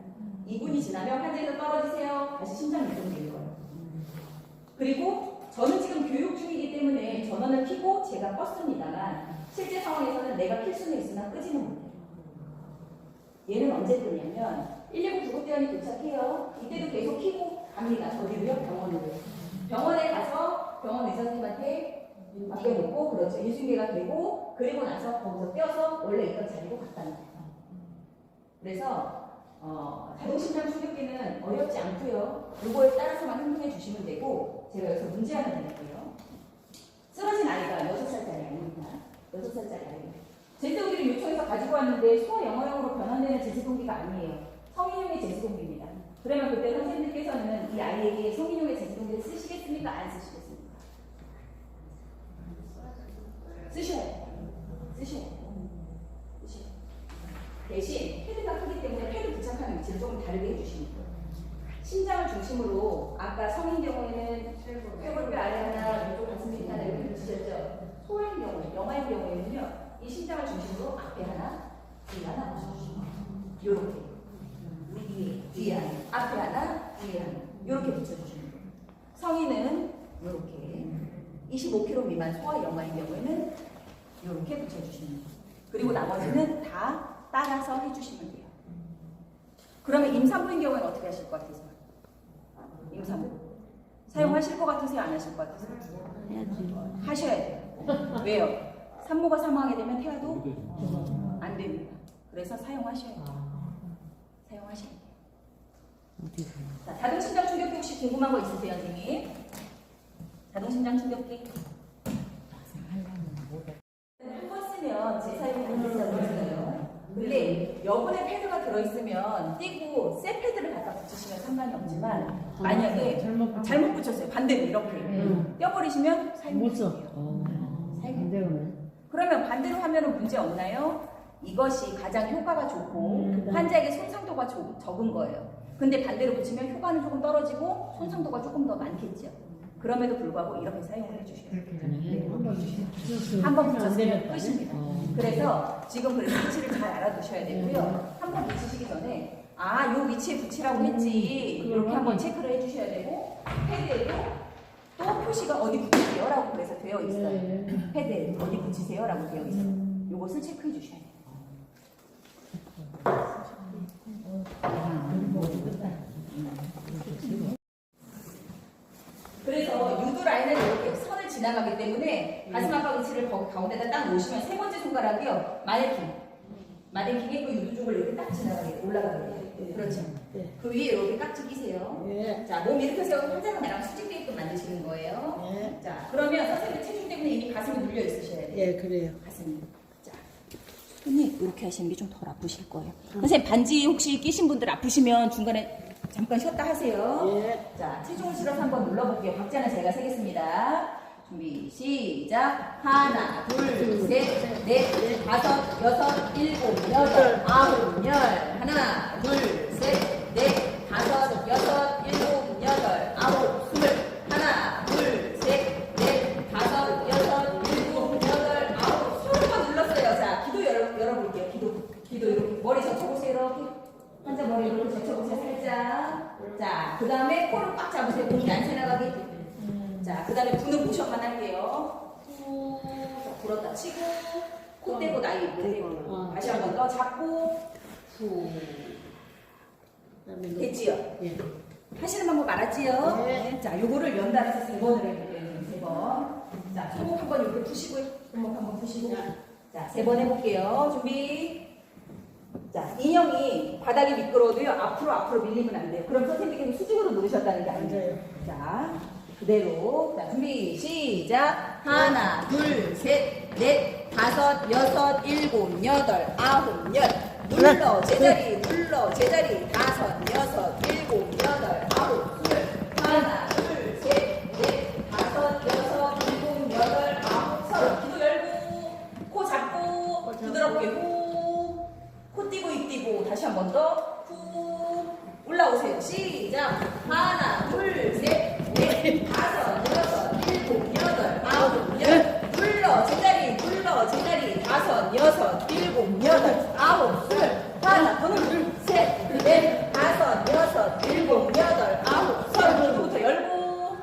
2분이 지나면 환자에서 떨어지세요. 다시 심장 리듬을 읽어요. 그리고 저는 지금 교육 중이기 때문에 전원을 켜고 제가 껐습니다만 실제 상황에서는 내가 킬 수는 있으나 끄지는 못해요. 얘는 언제 끄냐면 119 구급대원이 도착해요. 이때도 계속 켜고 갑니다. 어디로요? 병원으로. 병원에 가서 병원 의사 선생님한테 맡겨놓고 그렇죠. 인수인계가 되고 그리고 나서 거기서 떼어서 원래 있던 자리로 갖다 놔요. 그래서 자동심장 충격기는 어렵지 않고요. 이거에 따라서만 행동해 주시면 되고 제가 여기서 문제 하나 드릴게요. 쓰러진 아이가 6살짜리 아닙니다. 6살짜리 아이입니다. 제세동기를 요청해서 가지고 왔는데 소영어형으로 변환되는 제세동기가 아니에요. 성인용의 제세동기입니다. 그러면 그때 선생님들께서는 이 아이에게 성인용의 제세동기를 쓰시겠습니까? 안 쓰시겠습니까? 쓰셔야 돼요. 쓰셔야 돼요. 대신 패드가 크기 때문에 패드 부착하는 위치를 조금 다르게 해주시면 돼요. 심장을 중심으로 아까 성인 경우에는 쇄골뼈 아래 하나, 왼쪽 가슴 밑 하나 이렇게 붙이셨죠. 소아인 경우에, 영아인 경우에는요. 이 심장을 중심으로 앞에 하나, 뒤에 하나 붙여주시면 돼요. 요렇게 뒤에 하나, 앞에 하나, 뒤에 하나 요렇게 붙여주시면 돼요. 성인은 요렇게 25kg 미만 소아 영아인 경우에는 요렇게 붙여주시면 돼요. 그리고 나머지는 다 따라서 해주시면 돼요. 그러면 임산부인 경우에는 어떻게 하실 것 같으세요? 임산부 사용하실 것 같으세요? 안 하실 것 같으세요? 해야지. 하셔야 돼요. 왜요? 산모가 사망하게 되면 태아도 안 됩니다. 그래서 사용하셔야 돼요. 사용하셔야 돼요. 자, 자동심장 충격기 혹시 궁금한 거 있으세요, 선생님? 자동심장 충격기 한 번 쓰면 재사용이 안 된다고 했어요. 근데 여분의 패드가 들어있으면 띄고 새 패드를 갖다 붙이시면 상관이 없지만 만약에 잘못 붙였어요. 반대로 이렇게 떼어버리시면 사용 못 써. 안 되네. 그러면 반대로 하면 문제 없나요? 이것이 가장 효과가 좋고 환자에게 손상도가 적은 거예요. 근데 반대로 붙이면 효과는 조금 떨어지고 손상도가 조금 더 많겠죠. 그럼에도 불구하고 이렇게 사용을 해주셔야 돼요. 한번 붙였으면 끝입니다. 그래서 지금 그래서 위치를 잘 알아두셔야 되고요. 한번 붙이시기 전에 아, 요 위치에 붙이라고 했지 이렇게 한번 체크를 해주셔야 되고 패드에도 또 표시가 어디 붙이세요라고 그래서 되어 있어요. 네. 패드 어디 붙이세요라고 되어 있어요. 요것을 체크해 주셔야 돼요. 그래서 유도 라인은 이렇게 선을 지나가기 때문에 가슴 압박 위치를 거기 가운데다 딱 놓으시면 세 번째 손가락이요. 마네킹의 그 유도 쪽을 이렇게 딱 지나가게 올라가게 돼요. 그렇죠. 네. 그 위에 이렇게 깍지 끼세요. 예. 자, 몸 이렇게 세우고 환자가 나랑 수직되게끔 만드시는 거예요. 예. 자, 그러면 선생님 체중 때문에 이미 가슴이 눌려 있으셔야 돼요. 예, 그래요. 가슴이. 자, 손이 이렇게 하시는 게 좀 덜 아프실 거예요. 선생님 반지 혹시 끼신 분들 아프시면 중간에 잠깐 쉬었다 하세요. 예. 자, 체중을 실어서 한번 눌러볼게요. 박자는 제가 세겠습니다. 준비, 시작. 하나, 둘, 셋, 넷, 다섯, 여섯, 일곱, 여덟, 아홉, 열. 하나, 둘, 셋, 넷, 다섯, 여섯, 일곱, 여덟, 아홉, 스물. 하나, 둘, 셋, 넷, 다섯, 여섯, 일곱, 여덟, 아홉, 스물 번 눌렀어요. 자, 기도 열어볼게요. 기도 이렇게. 머리 젖혀보세요. 이렇게. 환자 머리 이렇게 젖혀보세요. 살짝. 자, 그 다음에 코를 꽉 잡으세요. 공이 안 새나가게. 자, 그 다음에 부는 모션만 할게요. 후, 자, 불었다 치고, 코 떼고 나이 떼고. 다시 한 번 더 잡고, 후. 됐지요? 예. 하시는 방법 알았지요? 네. 자, 요거를 연달아서 3번을 해볼게요. 3번. 자, 손목 한번 이렇게 푸시고요. 손목 한번 푸시고. 자, 3번 해볼게요. 준비. 자, 인형이 바닥이 미끄러워도요, 앞으로 밀리면 안 돼요. 그럼 선생님께서 수직으로 누르셨다는 게 아니에요. 자, 그대로. 자, 준비, 시작. 하나, 둘, 셋, 넷, 다섯, 여섯, 일곱, 여덟, 아홉, 열. 눌러, 제자리, 눌러, 제자리. 다섯, 여섯, 일곱, 여덟, 아홉, 스물. 하나, 둘, 셋, 넷, 다섯, 여섯, 일곱, 여덟, 아홉, 서른. 기도 열고, 코 잡고, 부드럽게 후. 코 띄고, 입 띄고. 다시 한 번 더. 후. 올라오세요. 시작. 하나, 둘, 셋, 넷, 다섯, 여섯, 일곱, 여덟, 아홉, 열. 눌러, 제자리, 눌러, 제자리. 다섯, 여섯, 일곱, 여덟, 아홉, 스물. 하나, 둘, 셋, 넷, 다섯, 여섯, 일곱, 여덟, 아홉, 서른. 기도부터 열고,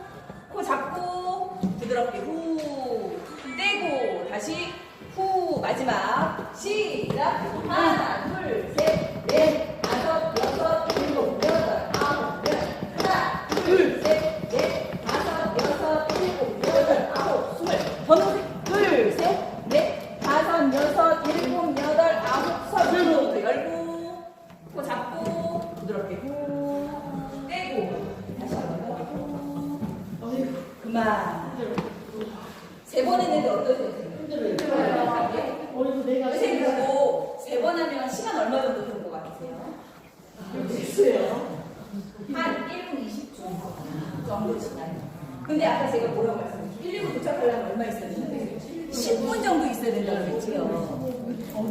코 잡고, 부드럽게 후. 떼고, 다시 후. 마지막. 시작. 하나, 둘, 셋, 넷, 다섯, 여섯, 일곱, 여덟, 아홉, 열. 하나, 둘, 셋, 넷, 다섯, 여섯, 일곱, 여덟, 아홉, 스물. 번호 둘, 셋, 넷, 다섯, 여섯, 일곱, 여덟, 아홉, 서른. 기도부터 열고, 코 잡고, 부드럽게 후. 떼고, 다시 한번 더. 그만. 3번 했는데 어떠세요? 힘들어요. 어이구, 내가 선생님 그리고 3번 하면 시간 얼마 정도 드는 것 같으세요? 글쎄요. 한 1분 20초 정도 지나요. 근데 아까 제가 뭐라고 말씀드렸죠? 119 도착하려면 얼마 있어야 되는데 10분 정도 있어야 된다고 그랬지요.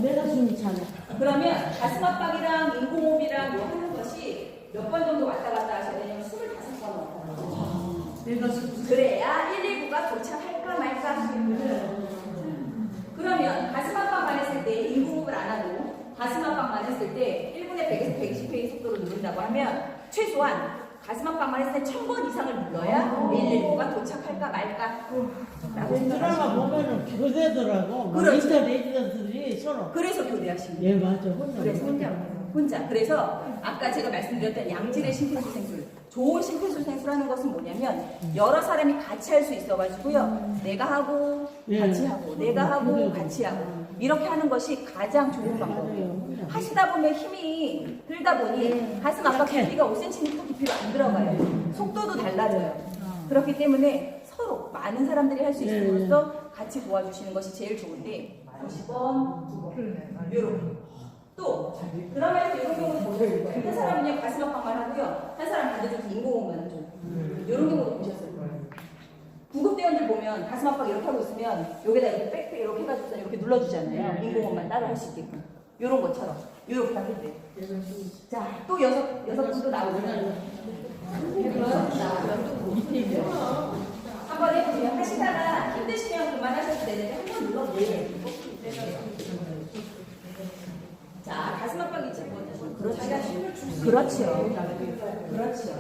내가 숨이 차네. 그러면 가슴 압박이랑 인공호흡이랑 뭐 하는 것이 몇 번 정도 왔다 갔다 하셔야 되냐면 25번 왔다 갔다 하셔야 그래야 119가 도착할까 말까 하시는 그러면 가슴 압박만 했을 때 인공호흡을 안 하고 가슴 압박만 했을 때 1분에 100에서 120회의 속도로 누른다고 하면 최소한 가슴 압박만 했을 때 1000번 이상을 눌러야 119가 도착할까 말까 라고 드라마 생각하시면 보면은 교대더라고. 그렇죠. 인터넷들이 서로. 그래서 교대하시는 예, 맞아. 혼자. 그래서 혼자. 그래서 아까 제가 말씀드렸던 양질의 심폐소생술, 좋은 심폐소생술 하는 것은 뭐냐면 여러 사람이 같이 할 수 있어가지고요. 내가 하고 같이 하고, 내가 하고 같이 하고 이렇게 하는 것이 가장 좋은 방법이에요. 하시다 보면 힘이 들다 보니 가슴 압박 깊이가 5cm 깊이로 안 들어가요. 속도도 달라져요. 그렇기 때문에 서로 많은 사람들이 할 수 있음으로써 같이 도와주시는 것이 제일 좋은데 90번, 9번 이렇게 또 드라마에서 이런 경우도 보셨을 거예요. 한 사람은요 가슴 압박만 하고요, 한 사람 반대쪽에서 인공호흡만 해줘요. 이런 경우도 보셨을 거예요. 구급대원들 보면 가슴 압박 이렇게 하고 있으면 여기다 이렇게 빽빽 이렇게 해가지고 이렇게 눌러주잖아요. 인공호흡만 따로 할 수 있게끔. 이런 것처럼 이렇게 하면 돼요. 자, 또 여섯 분도 나오잖아요. 한번 해보세요. 하시다가 힘드시면 그만하셔도 되는데 한번 눌러보세요. 자, 가슴 압박이 있죠. 그렇죠. 그렇죠. 그렇죠.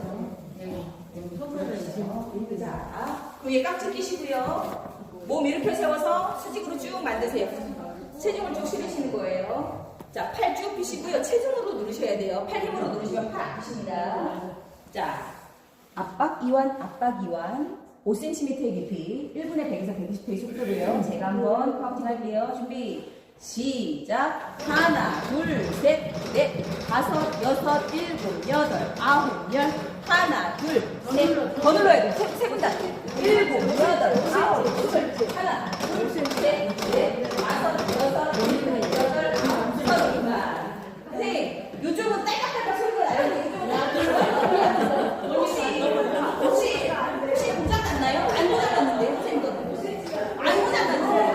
자, 그 위에 깍지 끼시고요. 몸 일으켜 세워서 수직으로 쭉 만드세요. 체중을 쭉 실으시는 거예요. 자, 팔 쭉 펴시고요. 체중으로 누르셔야 돼요. 팔 힘으로 누르시면 팔 아프십니다. 자, 압박 이완 5cm의 깊이 1분에 100에서 120회의 속도로요. 제가 한번 카운팅 할게요. 준비 시작. 하나 둘셋넷 다섯 여섯 일곱 여덟 아홉 열 하나 둘셋더 눌러야 돼. 세 분 다. 일곱 여덟 아홉 열 하나 둘셋넷 다섯 여섯 일곱 여덟 아홉 서른만. 선생님 요즘은 딸깍딸깍 소리가 나요. 요즘은 혹시 고장 났나요? 안 고장 났는데 선생님 거는 안 고장 났어요.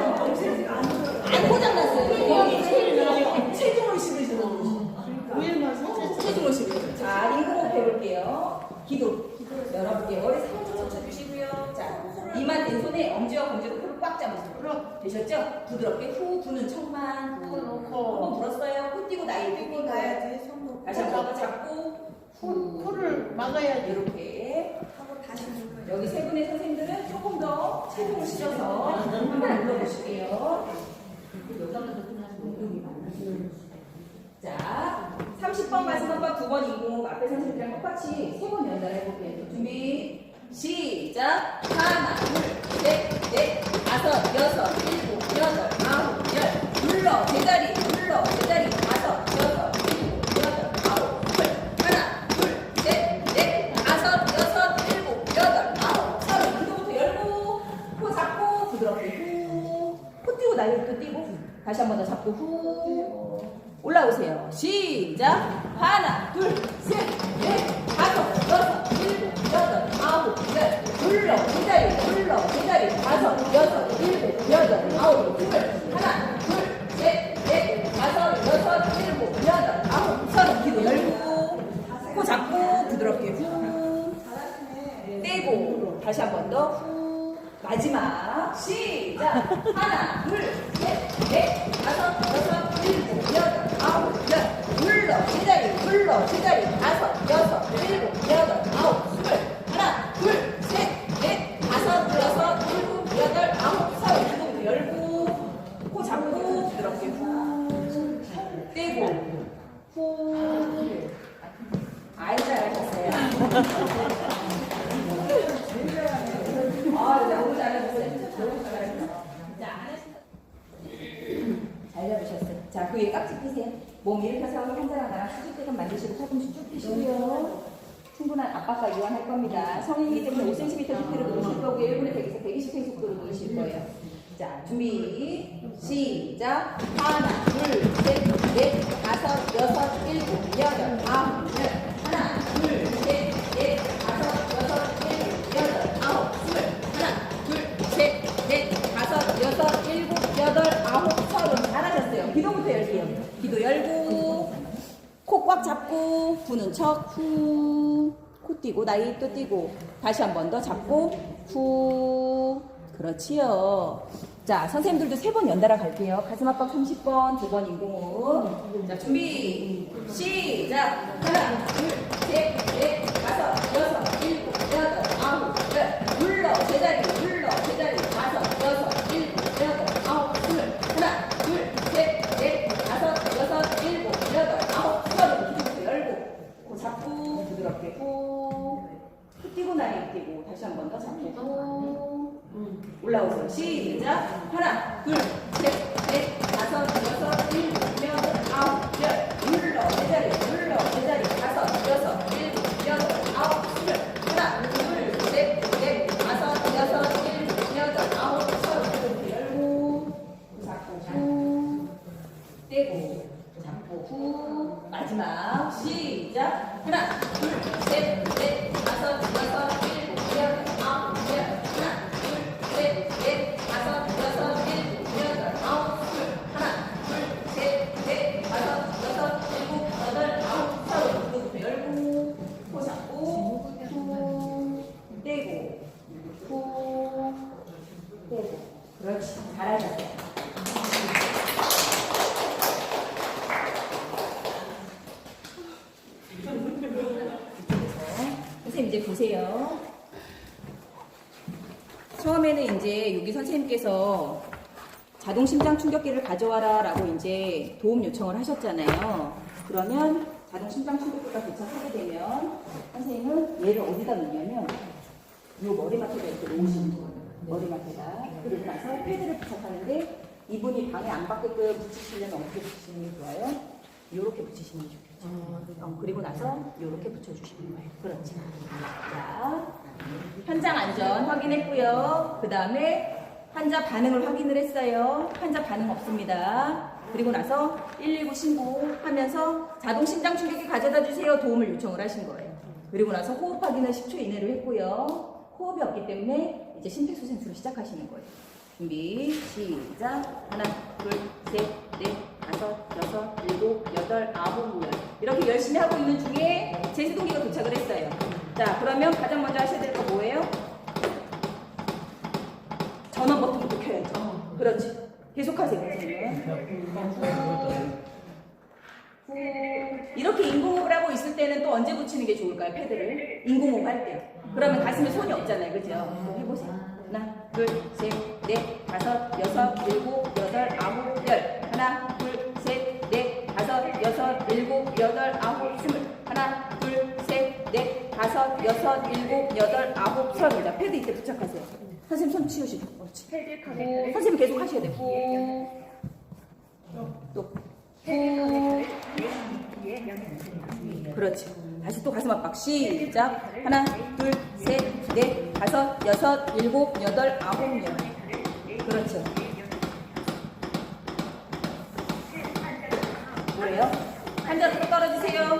안 고장 났어요. 체중을 실으시는 위에만 살짝 체중을 실으시는. 자, 링크호흡 해볼게요. 기도 열어볼게요. 머리 살짝 젖혀주시고요. 자, 이만 된 손에 엄지와 검지로 코를 꽉 잡으세요. 되셨죠? 부드럽게 후 부는 척만 한번 불었어요. 후 띄고 나이 띄고 가야지. 손목. 다시 한번 잡고 코를 막아야지. 이렇게 여기 세 분의 선생님들은 조금 더 체중을 실어서 한번 눌러보실게요. 자, 30번 가슴 한번 2번 인공호흡 앞에 선생님들이랑 똑같이 3번 연달아 해볼게요. 준비 시작. 하나 둘셋넷 다섯 여섯 일곱 여덟 아홉 열 눌러 제자리 다섯 여섯 일곱 여덟 아홉 열 하나 둘셋넷 다섯 여섯 일곱 여덟 아홉 서른 이거부터 열고 코 잡고 부드럽게 후 띄고 날개 또 띄고 다시 한 번 더 잡고 후 올라오세요. 시작. 하나 둘셋넷 다섯 여섯 일곱 여덟 아홉 열 눌러 제자리 다섯 여섯 일곱 여덟 아홉 열 하나 둘셋넷 다섯 여섯 일곱 여덟 아홉 서른 기도 열고 코 잡고 부드럽게 후 떼고 다시 한 번 더 후 마지막 시작. 하나 둘셋넷 다섯 여섯 일곱 여덟 아홉 열 눌러 제자리 다섯 여섯 일곱 여덟 아홉 열 하나 둘셋넷 다섯 여섯 일곱 여덟 아홉 서른 기도 열고 코 잡고 부드럽게 후 떼고 후 아이 잘하셨어요. 아, 너무 잘하셨어요. 너무 잘하셨어요. 자, 잘 잡으셨어요. 자, 그 위에 깍지 끼세요. 몸 일으켜서 한자랑가랑 수직대금 만드시고 팔꿈치 쭉 펴시고요. 충분한 압박과 이완할 겁니다. 성인이기 때문에 5cm 깊이로 누르실 거고 1분에 100에서 120회 속도로 누르실 거예요. 자, 준비 시작. 하나 둘셋넷 다섯 여섯 일곱 여덟 아홉 열 하나 둘셋넷 다섯 여섯 일곱 여덟 아홉 열 하나 둘셋넷 다섯 여섯 일곱 여덟 아홉 서른 잘하셨어요. 기도부터 열게요. 기도 열고 코 꽉 잡고 부는 척 후 코 띄고 나이 또 띄고 다시 한 번 더 잡고 후 그렇지요. 자, 선생님들도 3번 연달아 갈게요. 가슴 압박 30번, 2번 인공호흡. 자, 준비 시작. 하나 둘셋넷 다섯 여섯 일곱 여덟 아홉 열 눌러 제자리 다섯 여섯 일곱 여덟 아홉 열 하나 둘셋넷 다섯 여섯 일곱 여덟 아홉 서른 기둥도 열고 코 잡고 부드럽게 후 띄고 나이 띄고 다시 한 번 더 잡고 후 올라오세요. 시작. 하나 둘셋넷 다섯 여섯 일곱 여덟 아홉 열 눌러 제자리 다섯 여섯 일곱 여덟 아홉 열 하나 둘셋넷 다섯 여섯 일곱 여덟 아홉 서른 열고 잡고 후 떼고 잡고 후 마지막 시작. 하나 둘셋넷 다섯 여섯 일곱 여덟 아홉 열 하나 둘셋넷 다섯 여섯 일곱 여덟 아홉 열 하나 둘셋넷 다섯 여섯 일곱 여덟 아홉 서른 이거부터 열고 코 잡고 후 떼고 후 떼고 그렇지 잘하셨어요. 선생님 이제 보세요. 처음에는 이제 여기 선생님께서 자동 심장 충격기를 가져와라라고 이제 도움 요청을 하셨잖아요. 그러면 자동 심장 충격기가 도착하게 되면 선생님은 얘를 어디다 놓냐면 이 머리맡에다 이렇게 놓으시는 거예요. 머리맡에다. 그리고 나서 패드를 부착하는데 이분이 방해 안 받게끔 붙이시려면 어떻게 붙이시는 게 좋아요? 이렇게 붙이시는 게 좋겠죠. 그리고 나서 이렇게 붙여주시는 거예요. 그렇지. 자, 현장 안전 확인했고요. 그 다음에 환자 반응을 확인을 했어요. 환자 반응 없습니다. 그리고 나서 119 신고하면서 자동 심장 충격기 가져다 주세요. 도움을 요청을 하신 거예요. 그리고 나서 호흡 확인을 10초 이내로 했고요. 호흡이 없기 때문에 이제 심폐소생술을 시작하시는 거예요. 준비 시작. 하나 둘 셋 넷 다섯 여섯 일곱 여덟 아홉 열 이렇게 열심히 하고 있는 중에 제시동기가 도착을 했어요. 자, 그러면 가장 먼저 하셔야 될 거 뭐예요? 전원 버튼부터 켜야죠. 그렇지. 계속하세요. 후. 이렇게 인공호흡을 하고 있을 때는 또 언제 붙이는 게 좋을까요? 패드를 인공호흡 할 때. 그러면 가슴에 손이 없잖아요. 그죠? 해보세요. 하나, 둘, 셋, 넷, 다섯, 여섯, 일곱, 여덟, 아홉, 열. 하나, 둘, 셋, 넷, 다섯, 여섯, 일곱, 여덟, 아홉, 스물. 하나, 둘, 셋, 넷, 다섯, 여섯, 일곱, 여덟, 아홉, 서른. 자, 패드 이때 부착하세요. 선생님 손 치우시죠. 그렇지. 패드 커넥터를 선생님 계속 하셔야 돼요. 또. 패드 커넥터를 뒤에 연결하세요. 그렇지. 다시 또 가슴 압박 시작. 하나, 둘, 셋, 넷, 다섯, 여섯, 일곱, 여덟, 아홉, 열. 그렇죠. 뭐예요? 환자부터 떨어지세요.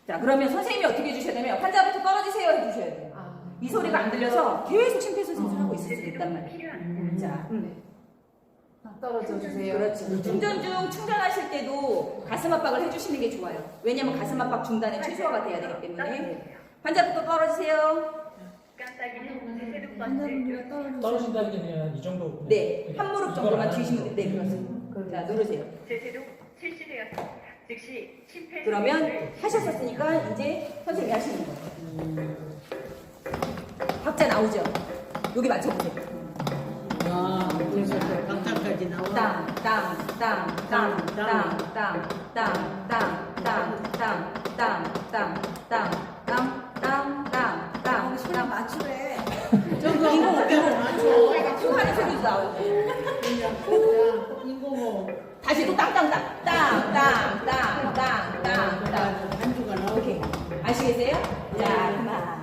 자, 그러면 선생님이 어떻게 해주셔야 되면 환자부터 떨어지세요 해주셔야 돼요. 이 소리가 안 들려서 계속 심폐소생술 하고 있을 수 있단 말이에요. 자, 떨어져 주세요. 그렇죠. 충전 중 충전하실 때도 가슴 압박을 해주시는 게 좋아요. 왜냐면 가슴 압박 중단은 최소화가 돼야 되기 때문에. 환자부터 떨어지세요. 깜빡이는 제세동 버튼을 누르세요. 떨어진다는 게 그냥 이 정도. 그냥 네, 그냥 한 무릎 이걸 정도만 안 뒤시면 하는 돼요. 네, 거예요. 그렇습니다. 자, 누르세요. 제세동 실시되었습니다. 즉시 심폐소생술을 그러면 하셨었으니까 이제 선생님이 하시는 거예요. 박자 나오죠? 여기 맞춰보세요. 아, 그래서 강타까지 나와. 땅, 땅, 땅, 땅, 땅, 땅, 땅, 땅, 땅, 땅, 땅, 땅, 땅, 땅, 땅, 땅, 땅. 소리 맞추래. 저거 인공호흡 맞춰. 쿵하는 소리도 나오고. 인공호흡. 다시 또 땅땅땅, 땅, 땅, 땅, 땅, 땅, 땅. 반주가 이렇게 나오고. 아시겠어요? 자, 그만.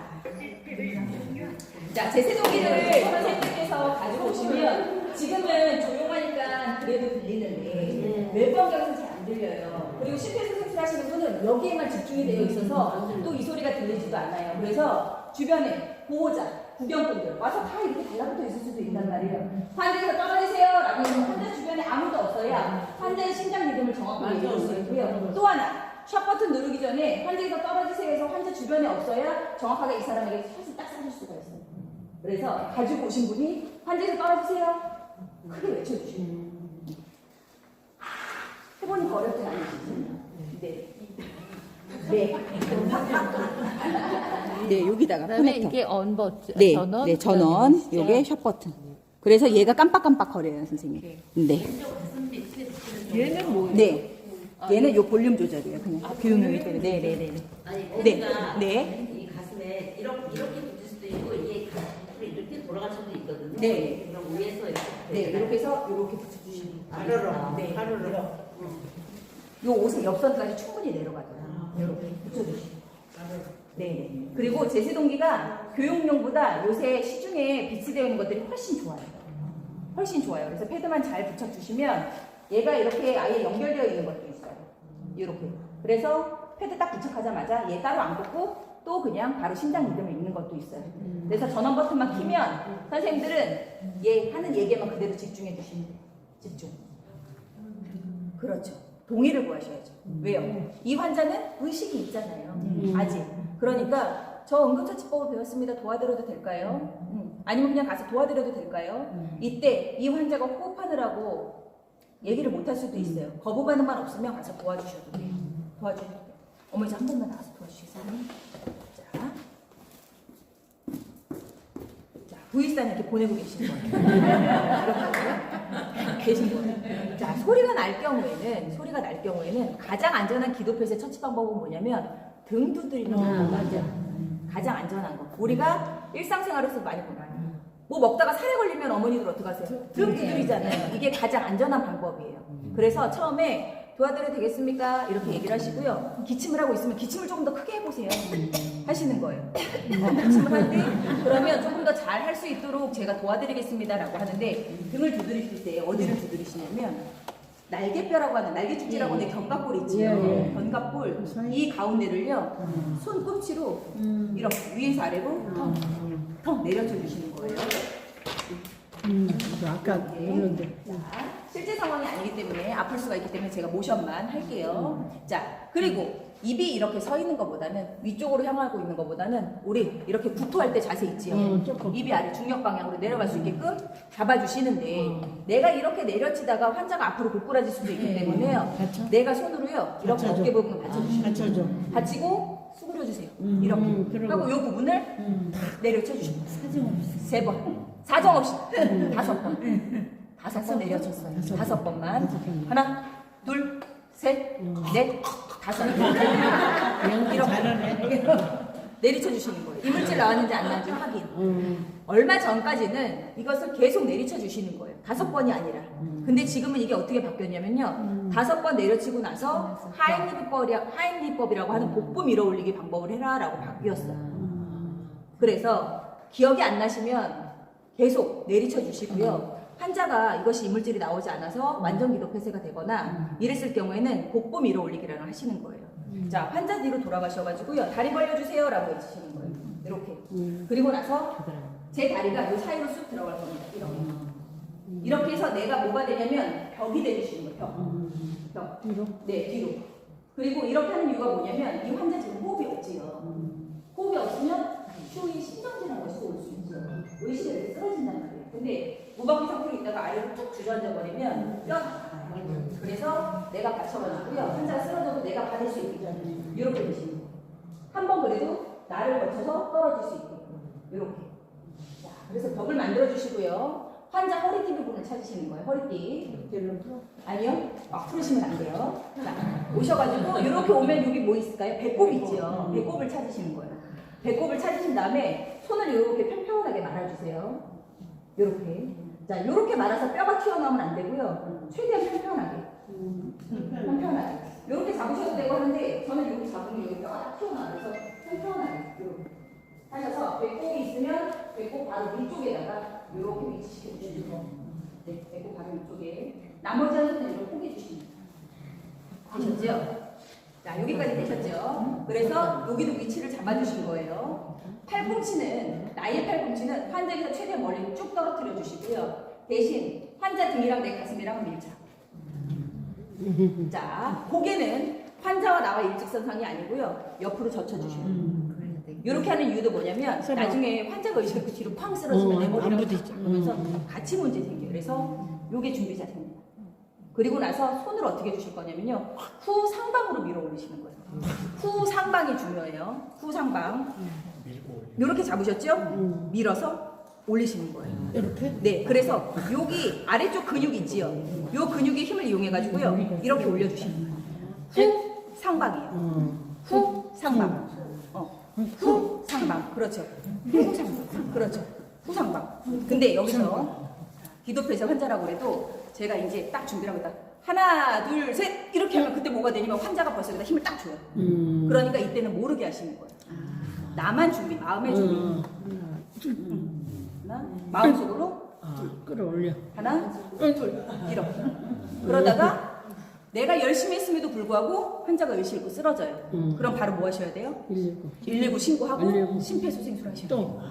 자, 제세동기를 선생님께서 가지고 오시면 지금은 조용하니까 그래도 들리는데 멜번경에서 잘 안 들려요. 그리고 심폐소생술 하시는 분은 여기에만 집중이 되어 있어서 또 이 소리가 들리지도 않아요. 그래서 주변에 보호자, 구경꾼들 와서 다 이렇게 달라붙어 있을 수도 있단 말이에요. 환자에서 떨어지세요 라고 하면 환자 주변에 아무도 없어야 환자의 심장 리듬을 정확하게 이해할 수 있고요. 또 하나, 샵 버튼 누르기 전에 환자에서 떨어지세요 해서 환자 주변에 없어야 정확하게 이 사람에게 샷을 딱 쏴줄 수가 있어요. 그래서 가지고 오신 분이 환자에서 떨어지세요. 크게 외쳐주시면 해보니까 어렵진 않으시죠? 네. 네. 네, 여기다가 그다음에 커넥터. 이게 언 버튼, 네, 전원, 네, 전원. 그다음에 요게 샵 버튼. 그래서 얘가 깜빡깜빡 거려요, 선생님. 네. 얘는 뭐예요? 네. 얘는 요 볼륨 조절이에요, 그냥. 교육용이기 때문에. 네, 네, 네. 아니, 네. 패드가 네. 이 가슴에 이렇게 붙을 수도 있고 이게 가슴으로 이렇게 돌아갈 수도 있거든요. 네. 그럼 위에서 이렇게 네, 이렇게 해서 이렇게 붙여주시면 돼요. 가르르. 네. 가르르. 요 옷의 옆선까지 충분히 내려가잖아요. 이렇게 붙여주시면. 네. 그리고 제세동기가 교육용보다 요새 시중에 비치되어 있는 것들이 훨씬 좋아요. 훨씬 좋아요. 그래서 패드만 잘 부착주시면 얘가 이렇게 아예 연결되어 있는 것도 있어요. 이렇게. 그래서 패드 딱 부착하자마자 얘 따로 안 꽂고 또 그냥 바로 심장 리듬을 읽는 것도 있어요. 그래서 전원 버튼만 키면 선생님들은 얘 하는 얘기에만 그대로 집중해 주시면 돼요. 집중. 그렇죠. 동의를 구하셔야죠. 왜요? 이 환자는 의식이 있잖아요. 아직. 그러니까 저 응급처치법을 배웠습니다. 도와드려도 될까요? 아니면 그냥 가서 도와드려도 될까요? 이때 이 환자가 호흡하느라고 얘기를 못 할 수도 있어요. 거부 반응만 없으면 가서 도와주셔도 돼요. 도와주셔도 돼요. 어머니 한 번만 나가서 도와주시겠어요? 자, V사는 이렇게 보내고 계신 거예요. 이렇게 계신 거예요. 자, 소리가 날 경우에는 가장 안전한 기도폐쇄 처치 방법은 뭐냐면 등 두드리는 방법이죠. 가장 안전한 거. 우리가 일상생활에서 많이 보나요? 뭐 먹다가 살에 걸리면 어머니들 어떡하세요? 등 두드리잖아요. 이게 가장 안전한 방법이에요. 그래서 처음에 도와드려도 되겠습니까? 이렇게 얘기를 하시고요. 기침을 하고 있으면 기침을 조금 더 크게 해보세요. 하시는 거예요. 기침을 할 때 그러면 조금 더 잘 할 수 있도록 제가 도와드리겠습니다라고 하는데 등을 두드리실 때 어디를 두드리시냐면 날개뼈라고 하는 날개축지라고 하는 견갑골 있죠. 견갑골 이 가운데를요 손꿈치로 이렇게 위에서 아래로 턱 내려쳐 주시는 거예요. 아까 그런데. 자, 실제 상황이 아니기 때문에 아플 수가 있기 때문에 제가 모션만 할게요. 자, 그리고 입이 이렇게 서 있는 것보다는 위쪽으로 향하고 있는 것보다는 우리 이렇게 구토할 때 자세 있지요. 입이 아래 중력 방향으로 내려갈 수 있게끔 잡아주시는데 내가 이렇게 내려치다가 환자가 앞으로 고꾸라질 수도 있기 때문에요. 내가 손으로요 이렇게 받쳐줘. 어깨 부분을 받쳐주시면 받쳐줘. 받치고 수그려주세요. 이렇게 그러고. 하고 이 부분을 내려쳐주시면 세 번. 사정없이 5번. 5번 내려쳤어요. 5번만. 하나, 둘, 셋, 넷, 5. 연기 잘하네. 내리쳐 주시는 거예요. 이물질 나왔는지 안 나왔는지 확인. 얼마 전까지는 이것을 계속 내리쳐 주시는 거예요. 5번이 아니라. 근데 지금은 이게 어떻게 바뀌었냐면요. 5번 내려치고 나서 하임리법이라고 하는 복부 밀어 올리기 방법을 해라라고 바뀌었어요. 그래서 기억이 안 나시면 계속 내리쳐 주시고요. 환자가 이것이 이물질이 나오지 않아서 완전 기도 폐쇄가 되거나 이랬을 경우에는 복부 밀어 올리기를 하시는 거예요. 자, 환자 뒤로 돌아가셔가지고요. 다리 벌려주세요 라고 해주시는 거예요. 이렇게. 그리고 나서 제 다리가 이 사이로 쑥 들어갈 겁니다. 이렇게. 이렇게 해서 내가 뭐가 되냐면 벽이 되주시는 거예요. 벽. 뒤로? 네, 뒤로. 그리고 이렇게 하는 이유가 뭐냐면 이 환자 지금 호흡이 없지요. 호흡이 없으면 휴이 심정지나 것이 올 수 있죠. 의식이 이렇게 쓰러진단 말이에요. 근데 무방비 상태로 있다가 아래로 쭉 주저앉아 버리면 뼈가 나가요. 그래서 내가 받쳐가지고요. 환자가 쓰러져도 내가 받을 수 있게 이렇게 되시는 거예요. 한 번 그래도 나를 거쳐서 떨어질 수 있게 이렇게. 자, 그래서 벽을 만들어 주시고요. 환자 허리띠 부분을 찾으시는 거예요. 허리띠. 아니요. 막 풀으시면 안 돼요. 자, 오셔가지고 이렇게 오면 여기 뭐 있을까요? 배꼽 있죠. 배꼽을 찾으시는 거예요. 배꼽을 찾으신 다음에 손을 이렇게 평평하게 말아주세요. 이렇게. 자, 이렇게 말아서 뼈가 튀어나오면 안 되고요. 최대한 평평하게. 평평하게. 이렇게 잡으셔도 되고 하는데 저는 이렇게 잡으면 여기 뼈가 딱 튀어나와서 평평하게. 이렇게. 하셔서 배꼽이 있으면 배꼽 바로 위쪽에다가 이렇게 위치시켜 주시는 거. 네, 배꼽 바로 위쪽에. 나머지 한 손은 이렇게 포개 주시면 되셨죠? 자, 여기까지 되셨죠? 그래서 여기도 위치를 잡아주신 거예요. 팔꿈치는, 나의 팔꿈치는 환자에서 최대 멀리 쭉 떨어뜨려 주시고요. 대신 환자 등이랑 내 가슴이랑 밀착. 자, 고개는 환자와 나와 일직선상이 아니고요. 옆으로 젖혀주시면. 이렇게 하는 이유도 뭐냐면 나중에 환자가 의식을 뒤로 쾅 쓰러지면 내 머리랑 그러면서 같이 문제 생겨요. 그래서 요게 준비 자세입니다. 그리고 나서 손을 어떻게 해주실 거냐면요. 후 상방으로 밀어 올리시는 거예요. 후 상방이 중요해요. 후 상방. 이렇게 잡으셨죠? 밀어서 올리시는 거예요. 이렇게? 네, 그래서 여기 아래쪽 근육이 있지요. 요 근육의 힘을 이용해가지고요. 이렇게 올려주시는 거예요. 후 상방이에요. 후 상방. 후 상방. 그렇죠. 후 상방. 그렇죠. 후 상방. 근데 여기서 기도폐쇄 환자라고 해도 제가 이제 딱 준비를 하고 딱 하나, 둘, 셋 이렇게 하면 그때 뭐가 되냐면 환자가 벌써 여기다 힘을 딱 줘요. 그러니까 이때는 모르게 하시는 거예요. 나만 준비, 마음의 준비. 하나, 마음속으로 끌어올려. 하나, 둘 이렇게. 그러다가 내가 열심히 했음에도 불구하고 환자가 의식 잃고 쓰러져요. 그럼 바로 뭐 하셔야 돼요? 119 신고하고 119. 심폐소생술 하셔야 또. 돼요.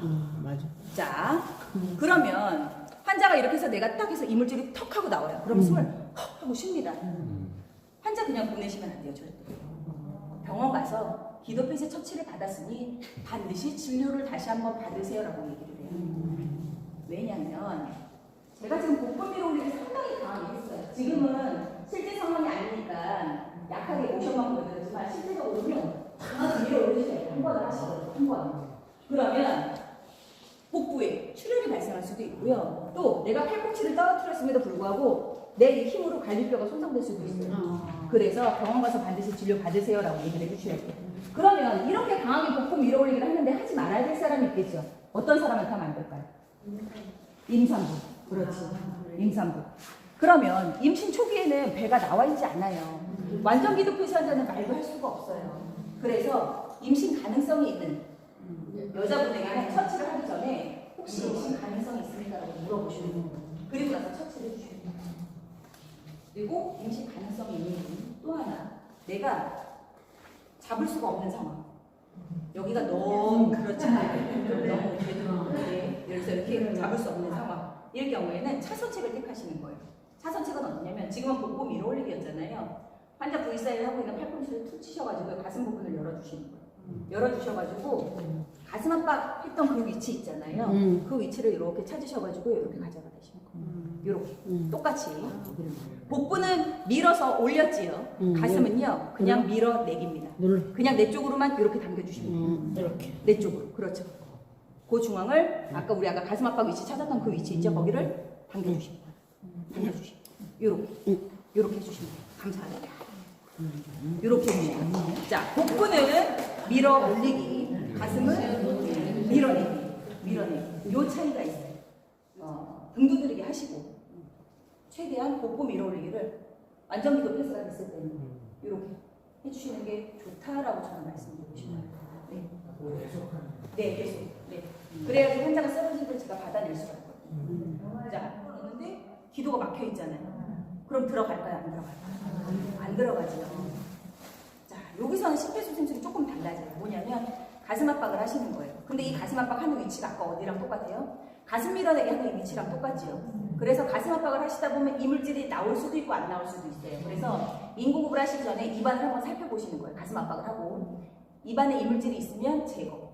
맞아. 자, 그러면 환자가 이렇게 해서 내가 딱 해서 이물질이 턱 하고 나와요. 그럼 숨을 헉 하고 쉽니다. 환자 그냥 보내시면 안 돼요. 절대. 병원 가서 기도폐쇄 처치를 받았으니 반드시 진료를 다시 한번 받으세요라고 얘기를 해요. 왜냐하면 제가 지금 복부 밀어 올리기 상당히 강하게 했어요. 지금은 실제 상황이 아니니까 약하게 모션만 보여드렸지만 실제적으로는 강하게 밀어 올리셔야 돼요. 한 번을 하시거든요. 한 번. 그러면 복부에 출혈이 발생 수도 있고요. 또 내가 팔꿈치를 떨어뜨렸음에도 불구하고 내 힘으로 갈비뼈가 손상될 수도 있어요. 그래서 병원 가서 반드시 진료 받으세요라고 얘기를 해주셔야 돼요. 그러면 이렇게 강하게 복부 밀어 올리기를 하는데 하지 말아야 될 사람이 있겠죠. 어떤 사람한테 하면 안 될까요? 임산부. 그렇지. 임산부. 그러면 임신 초기에는 배가 나와 있지 않아요. 완전 기도 표시 환자는 말도 할 수가 없어요. 그래서 임신 가능성이 있는 여자분에게는 처치를 하기 전에 혹시 임신 가능성이 있습니까라고 물어보시는 거예요. 그리고 나서 처치를 해주시는 거예요. 그리고 임신 가능성이 있는 분 또 하나, 내가 잡을 수가 없는 상황. 여기가 너무 그렇잖아요. 너무 되도록인데 예를 들어서 이렇게 잡을 수 없는 상황. 이럴 경우에는 차선책을 택하시는 거예요. 차선책은 어떠냐면 지금은 복부 밀어 올리기였잖아요. 환자 부위 사이에 하고 있는 팔꿈치를 툭 치셔가지고 가슴 부분을 열어주시는 거예요. 열어주셔가지고 가슴 압박 했던 그 위치 있잖아요. 그 위치를 이렇게 찾으셔가지고 이렇게 가져가 주시는 거예요. 이렇게 똑같이 복부는 밀어서 올렸지요. 가슴은요 그냥 밀어내깁니다. 그냥 내 쪽으로만 이렇게 당겨주시면 돼요. 이렇게. 내 쪽으로. 그렇죠. 그 중앙을 아까 우리 가슴 압박 위치 찾았던 그 위치 있죠. 거기를 당겨주시면 돼요. 당겨주시면 돼요. 이렇게 해주시면 돼요. 감사합니다. 이렇게 해주시면 돼요. 자, 복부는 밀어 올리기, 가슴은 밀어내기. 요 차이가 있어요. 등 두드리기 하시고 최대한 복부 밀어 올리기를 완전 기도 폐쇄가 됐을 때는 이렇게 해주시는 게 좋다라고 저는 말씀드리고 싶어요. 네. 네, 계속. 네. 그래야지 환자가 쓰러질 때 제가 받아낼 수가 있거든요. 자, 그런데 기도가 막혀 있잖아요. 그럼 들어갈까요? 안 들어갈까요? 안 들어가죠. 자, 여기서는 심폐소생술이 조금 달라져요. 뭐냐면 가슴 압박을 하시는 거예요. 근데 이 가슴 압박 하는 위치가 아까 어디랑 똑같아요? 가슴 밀어내기 하는 위치랑 똑같지요. 그래서 가슴 압박을 하시다 보면 이물질이 나올 수도 있고 안 나올 수도 있어요. 그래서 인공호흡을 하시기 전에 입안을 한번 살펴보시는 거예요. 가슴 압박을 하고 입안에 이물질이 있으면 제거.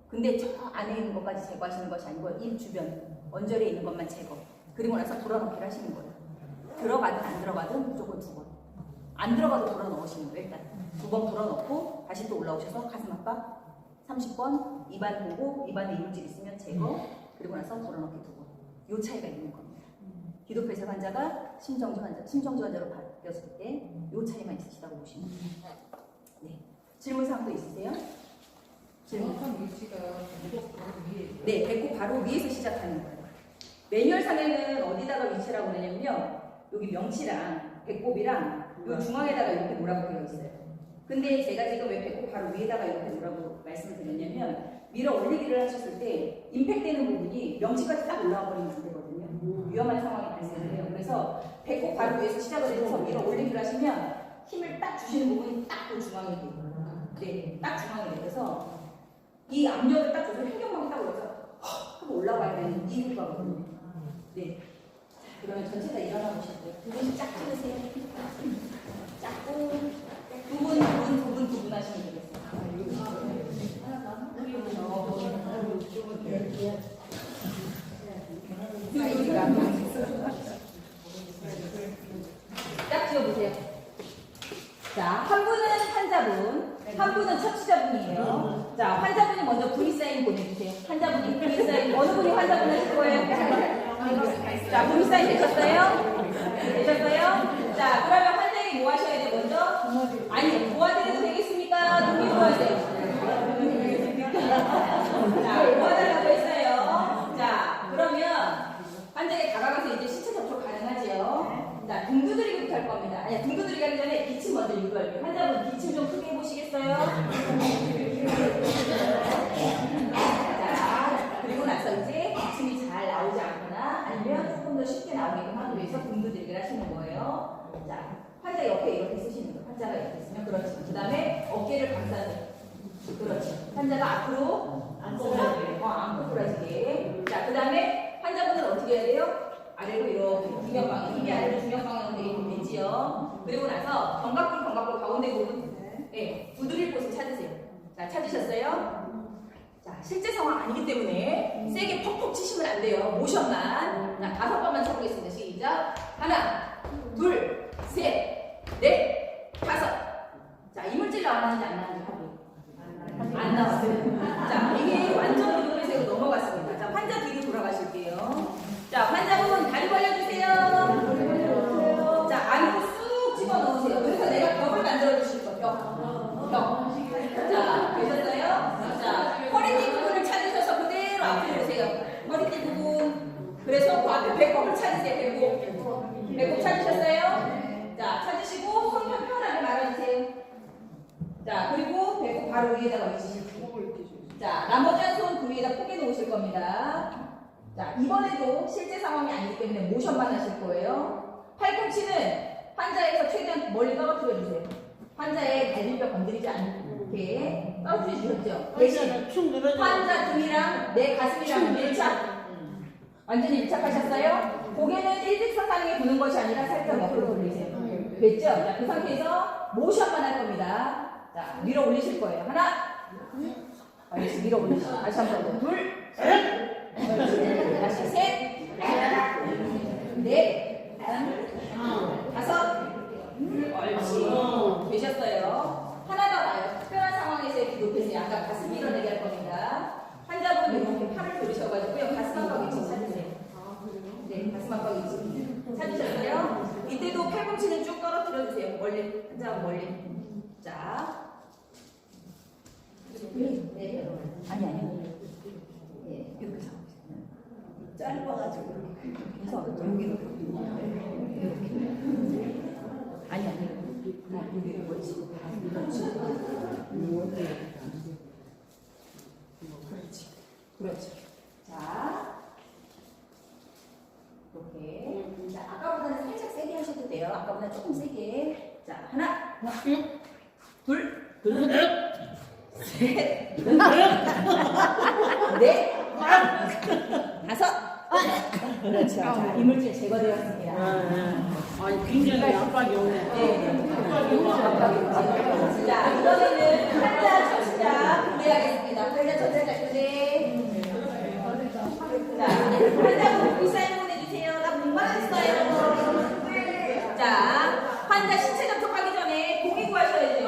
근데 저 안에 있는 것까지 제거하시는 것이 아니고 입 주변 언저리에 있는 것만 제거. 그리고 나서 돌아넣기를 하시는 거예요. 들어가든 안 들어가든 무조건 2번. 안 들어가도 돌아 넣으시는 거예요. 일단 2번 돌아 넣고 다시 또 올라오셔서 가슴 압박 30번, 입안 보고 입안에 이물질 있으면 제거, 그리고 나서 돌아 넣기 2번. 요 차이가 있는 겁니다. 기도폐쇄 환자가 심정지 환자로 바뀌었을 때 요 차이만 있으시다고 보시면 됩니다. 네. 질문 사항도 있으세요? 정확한 위치가 배꼽 바로 위에. 네, 배꼽 바로 위에서 시작하는 거예요. 매뉴얼상에는 어디다가 위치라고 그러냐면요. 여기 명치랑 배꼽이랑 요 중앙에다가 이렇게 놓으라고 되어 있어요. 근데 제가 지금 왜 배꼽 바로 위에다가 이렇게 놓으라고 말씀을 드렸냐면 밀어 올리기를 하셨을 때 임팩트되는 부분이 명치까지 딱 올라와 버리면 안 되거든요. 위험한 상황이 발생을 해요. 그래서 배꼽 바로 위에서 시작을 해서 밀어 올리기를 하시면 힘을 딱 주시는 부분이 딱 그 중앙에 돼요. 네, 딱 중앙에 돼서 이 압력을 딱 줘서 횡격막이 딱 올라서 하고 올라가야 되는 이유가거든요. 네. 자, 그러면 전체 다 일어나 보실게요. 두 분씩 짝 찍으세요. 짝고 두 분 하시면 되겠어요. 짝 지어보세요. 자, 한 분은 환자분, 한 분은 처치자분이에요. 자, 환자분이 먼저 V사인 보내주세요. 환자분이 V사인, 어느 분이 환자분 하실 거예요? 자, V사인 되셨어요? 되셨어요? 자, 그러면 환자에게 뭐 하셔야 돼요, 먼저? 아니, 도와드려도 되겠습니까? 동의 도와주세요. 자, 도와달라고 했어요. 자, 그러면 환자에게 다가가서 이제 신체 접촉 가능하지요? 자, 등 두드리기부터 할 겁니다. 아니, 등 두드리기 하기 전에 기침 먼저 유도할게요. 환자분 기침 좀 크게 해보시겠어요? 자, 그리고 나서 이제 기침이 잘 나오지 않거나 아니면 조금 더 쉽게 나오게끔 하기 위해서 등 두드리기를 하시는 거예요. 자, 환자 옆에 이렇게 쓰시는 거예요. 환자가 이렇게 있으면 그렇지. 그 다음에 어깨를 감싸세요. 그렇지. 환자가 앞으로 안고 돌아지게. 자, 그 다음에 환자분은 어떻게 해야 돼요? 아래로 이렇게 중력방향, 힘이 아래로 중력방향으로 되게 되지요. 그리고 나서 견갑골 가운데 부분, 네, 두드릴 곳을 찾으세요. 자, 찾으셨어요? 자, 실제 상황 아니기 때문에 세게 퍽퍽 치시면 안 돼요. 모션만. 자, 5번만 쳐보겠습니다. 시작. 하나, 둘, 셋, 넷, 5. 자, 이물질 나왔는지 안 나왔는지 확인. 안 나왔어요. 자, 이게 완전 이동에서 넘어갔습니다. 자, 환자 뒤로 앞으로 오세요. 허리띠 부분. 그래서 그 앞에 배꼽을 찾으세요. 배꼽. 배꼽 찾으셨어요? 자, 찾으시고 손 편편하게 말아주세요. 자, 그리고 배꼽 바로 위에다가 위치시키고. 자, 나머지 한 손 그 위에다 포개 놓으실 겁니다. 자, 이번에도 실제 상황이 아니기 때문에 모션만 하실 거예요. 팔꿈치는 환자에서 최대한 멀리 떨어뜨려 주세요. 환자의 갈비뼈 건드리지 않게 떨어뜨려 주셨죠. 대신 축 늘어져. 환자 등이랑 내 가슴이랑 밀착. 완전히 밀착하셨어요? 고개는 일직선상에 두는 것이 아니라 살짝 옆으로 돌리세요. 됐죠? 자, 그 상태에서 모션만 할 겁니다. 자, 밀어 올리실 거예요. 하나. 다시 밀어 올리시죠. 다시 한 번 더. 둘. 다시 셋. 넷. 다섯. 옳지. 되셨어요. 하나 더 와요. 특별한 상황에서 이렇게 높여서 약간 가슴 밀어내게 할 겁니다. 환자분 이렇게 팔을 들으셔가지고요. 가슴 압박 위치 찾으세요. 네, 가슴 압박 위치 찾으셨어요? 이때도 팔꿈치는 쭉 떨어뜨려 주세요. 멀리, 환자 멀리. 자, 네, 아니. 네, 이렇게 잡으세요. 짧아가지고 이렇게 해서 여기로 이렇게. 아니. 여기 뭐지? 그렇지. 자, 이렇게. 자, 아까보다는 살짝 세게 하셔도 돼요. 아까보다 조금 세게. 자, 하나, 둘, 셋, 넷, 다섯. 그렇죠. 자, 이물질 제거되었습니다. 아니 굉장히 압박이 오네. 네. 자, 이번에는 환자 첫시자 준비하겠습니다. 환자 첫시자 준비. 자, 환자분 불사인 보내주세요. 나 목만 했어요. 자, 환자 신체 접촉하기 전에 고기 구하셔야죠.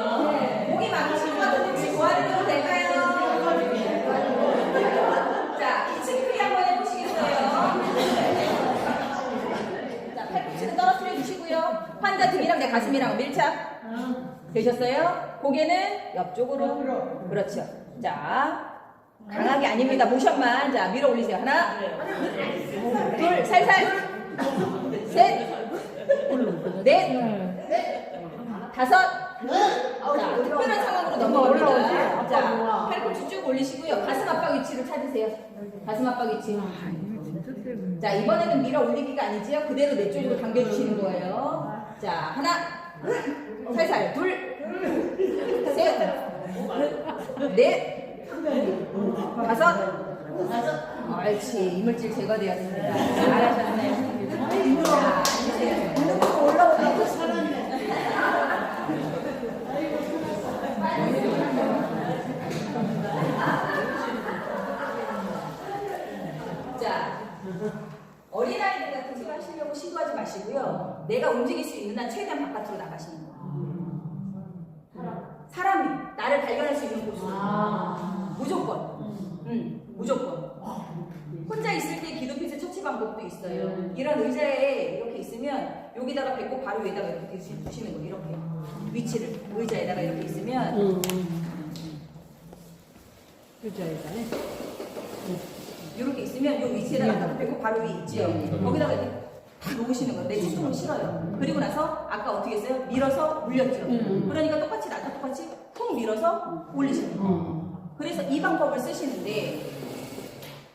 고기 많으신 것 같은데 혹시 구하려도 될까요? 자, 키친크리 한번 해보시겠어요? 자, 팔꿈치는 떨어뜨려 주시고요. 환자 등이랑 내 가슴이랑 밀착. 되셨어요? 고개는 옆쪽으로. 그렇죠. 자, 강하게 아닙니다. 모션만. 자, 밀어 올리세요. 하나, 둘, 살살. 셋, 넷, 다섯. 자, 특별한 상황으로 넘어갑니다. 자, 팔꿈치 쭉 올리시고요. 가슴 압박 위치를 찾으세요. 가슴 압박 위치. 자, 이번에는 밀어 올리기가 아니지요. 그대로 내 쪽으로 당겨주시는 거예요. 자, 하나, 살살, 둘, 셋, 넷, 다섯. 옳지. 이물질 제거되었습니다. 잘하셨네요. 자, 이제 올라오다가 살았네. 자, 어린아이들 같은 거 하시려고 시도하지 마시고요. 내가 움직일 수 있는 한 최대한 바깥으로 나가시는 거예요. 사람이 나를 발견할 수 있는 곳으로. 무조건. 무조건. 혼자 있을 때 기도피스 처치 방법도 있어요. 이런 의자에 이렇게 있으면 여기다가 배꼽 바로 위에다가 이렇게 두시는 거예요. 이렇게 위치를 의자에다가 이렇게 있으면 의자에다. 이렇게 있으면 이 위치에다가 배꼽 바로 위에 있지요. 거기다가 이렇게 다 놓으시는 거예요. 내 찌통은 싫어요. 그리고 나서 아까 어떻게 했어요? 밀어서 올렸죠. 그러니까 똑같이 나도 똑같이 통 밀어서 올리시는 거예요. 그래서 이 방법을 쓰시는데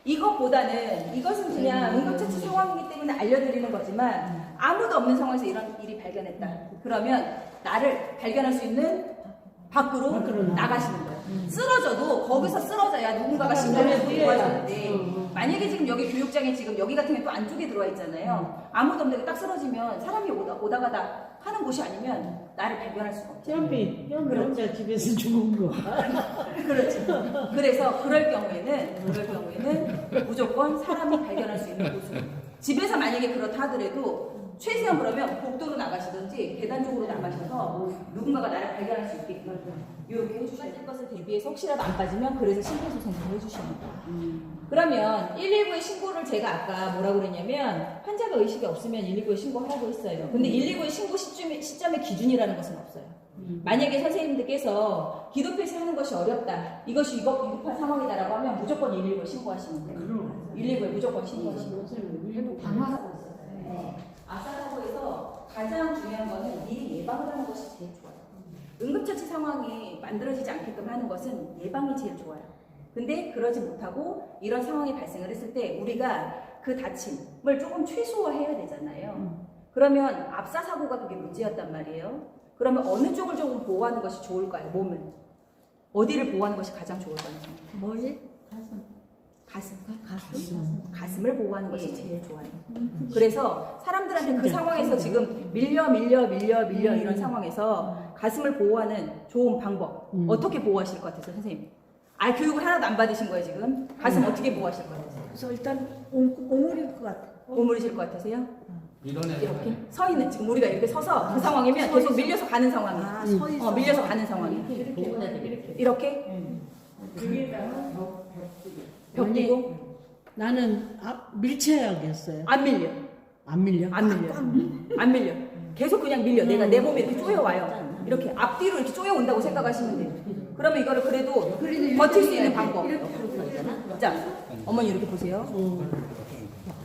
이것보다는 이것은 그냥 응급처치 상황이기 때문에 알려드리는 거지만 아무도 없는 상황에서 이런 일이 발견했다. 그러면 나를 발견할 수 있는 밖으로 나가시는 거예요. 쓰러져도 거기서 쓰러져야 누군가가 신경을 도와줬는데 만약에 지금 여기 교육장에 지금 여기 같은 게 또 안쪽에 들어와 있잖아요. 아무도 없는데 딱 쓰러지면 사람이 오다 가다 하는 곳이 아니면 나를 발견할 수가 없죠. 현비 혼자 집에서 죽은 거. 그렇죠. 그래서 그럴 경우에는 무조건 사람이 발견할 수 있는 곳으로. 집에서 만약에 그렇다 하더라도 최소한 그러면 복도로 나가시든지 계단 쪽으로 나가셔서 누군가가 나를 발견할 수 있게끔 이렇게 해주셔야 될 것을 대비해서 혹시라도 안 빠지면 그래서 심폐소생술을 해주시는 거예요. 그러면 119에 신고를 제가 아까 뭐라고 그랬냐면 환자가 의식이 없으면 119에 신고하라고 했어요. 근데 119에 신고 시점의 기준이라는 것은 없어요. 만약에 선생님들께서 기도패스 하는 것이 어렵다. 이것이 이거 비급한 상황이다라고 하면 무조건 119에 신고하시면 돼요. 119에 무조건 신고하시면 돼요. 방어하고 있어요. 네. 아사라고에서 가장 중요한 거는 미리 예방을 하는 것이 제일 좋아요. 응급처치 상황이 만들어지지 않게끔 하는 것은 예방이 제일 좋아요. 근데 그러지 못하고 이런 상황이 발생을 했을 때 우리가 그 다침을 조금 최소화해야 되잖아요. 그러면 압사 사고가 그게 문제였단 말이에요. 그러면 어느 쪽을 조금 보호하는 것이 좋을까요? 몸을. 어디를 보호하는 것이 가장 좋을까요? 뭐지? 가슴을 보호하는 것이 제일 좋아요. 그래서 사람들한테 그 상황에서 지금 밀려 이런 상황에서 가슴을 보호하는 좋은 방법 어떻게 보호하실 것 같아요, 선생님? 교육을 하나도 안 받으신 거예요, 지금? 가슴 어떻게 보호하실 것 같아요? 그래서 일단 오물일 것 같아. 오므리실 것 같으세요? 밀어내는 이렇게 서 있는 지금 우리가 이렇게 서서 그 상황이면 계속 밀려서 가는 상황이에요. 밀려서 가는 상황이에요. 이렇게 벽 뒤고 나는 밀체약이었어요. 안 밀려. 안 밀려? 안 밀려. 계속 그냥 밀려. 내가 내 몸에 이렇게 쪼여와요. 이렇게 앞뒤로 이렇게 쪼여온다고 생각하시면 돼요. 그러면 이거를 그래도 버틸 수 있는 방법. 자, 어머니 이렇게 보세요.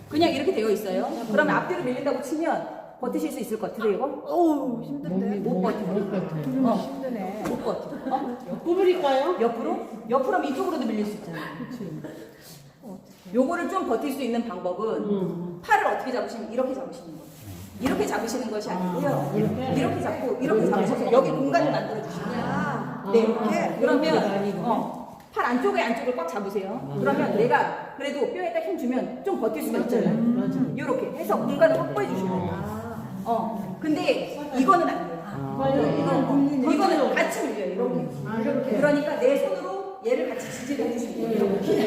그냥 이렇게 되어 있어요. 그러면 앞뒤로 밀린다고 치면 버티실 수 있을 것 같으세요, 이거? 어우, 힘든데. 못 버텨. 힘드네. 못 버텨. 구부릴까요? 옆으로? 옆으로 하면 이쪽으로도 밀릴 수 있잖아요. 요거를 좀 버틸 수 있는 방법은 팔을 어떻게 잡으시면 이렇게 잡으시는 거예요. 이렇게 잡으시는 것이 아니고요. 이렇게 잡고 이렇게 잡으셔서 여기 공간을 만들어 주시면 네, 이렇게 그러면 팔 안쪽을 꽉 잡으세요. 그러면 내가 그래도 뼈에다 힘 주면 좀 버틸 수가 있잖아요. 이렇게 해서 공간을 확보해 주시면 돼요. 근데 이거는 안 돼요. 이거는 같이 밀려요. 이렇게. 그러니까 내 손으로 얘를 같이 지지를 해주시면 돼요. 이렇게.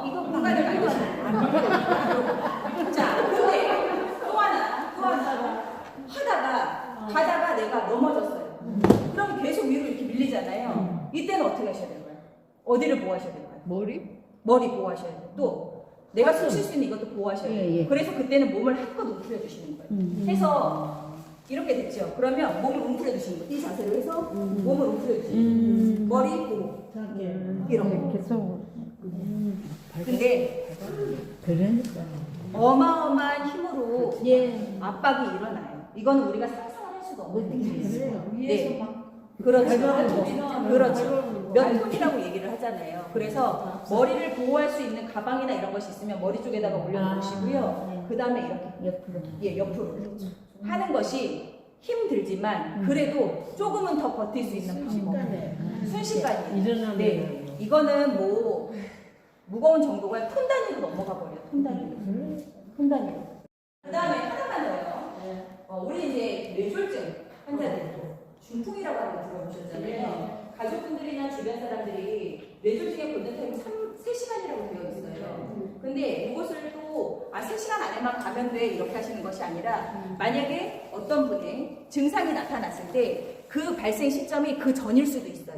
이거 공간을 만드시면 돼요. 자, 근데 또 하나 가다가 내가 넘어졌어요. 그럼 계속 위로 이렇게 밀리잖아요. 이때는 어떻게 하셔야 될까요? 어디를 보호하셔야 될까요? 머리 보호하셔야 돼요. 또 내가 숨 쉴 수 있는 이것도 보호하셔야 돼요. 그래서 그때는 몸을 한껏 움츠려 주시는 거예요. 해서 이렇게 됐죠. 그러면 몸을 움츠려 주시는 거예요. 이 자세로 해서 몸을 움츠려 주시는 거예요. 머리 보호. 이렇게. 근데 어마어마한 힘으로 압박이 일어나요. 이거는 우리가 상상할 수가 없는 일이에요. 네. 그렇죠. 몇 톤이라고 얘기를 하잖아요. 그래서 머리를 보호할 수 있는 가방이나 이런 것이 있으면 머리 쪽에다가 올려놓으시고요. 그 다음에 이렇게 옆으로 하는 것이 힘들지만 그래도 조금은 더 버틸 수 있는 방법. 순식간이에요. 네. 이거는 뭐 무거운 정도가 톤 단위로 넘어가 버려요. 톤 단위로. 그 다음에 하나만 더요. 우리 이제 뇌졸중 환자들 중풍이라고 하는 거 들어보셨잖아요. 가족분들이나 주변 사람들이 뇌졸중의 골든타임이 3시간이라고 되어 있어요. 근데 이것을 또 3시간 안에만 가면 돼 이렇게 하시는 것이 아니라 만약에 어떤 분의 증상이 나타났을 때 그 발생 시점이 그 전일 수도 있어요.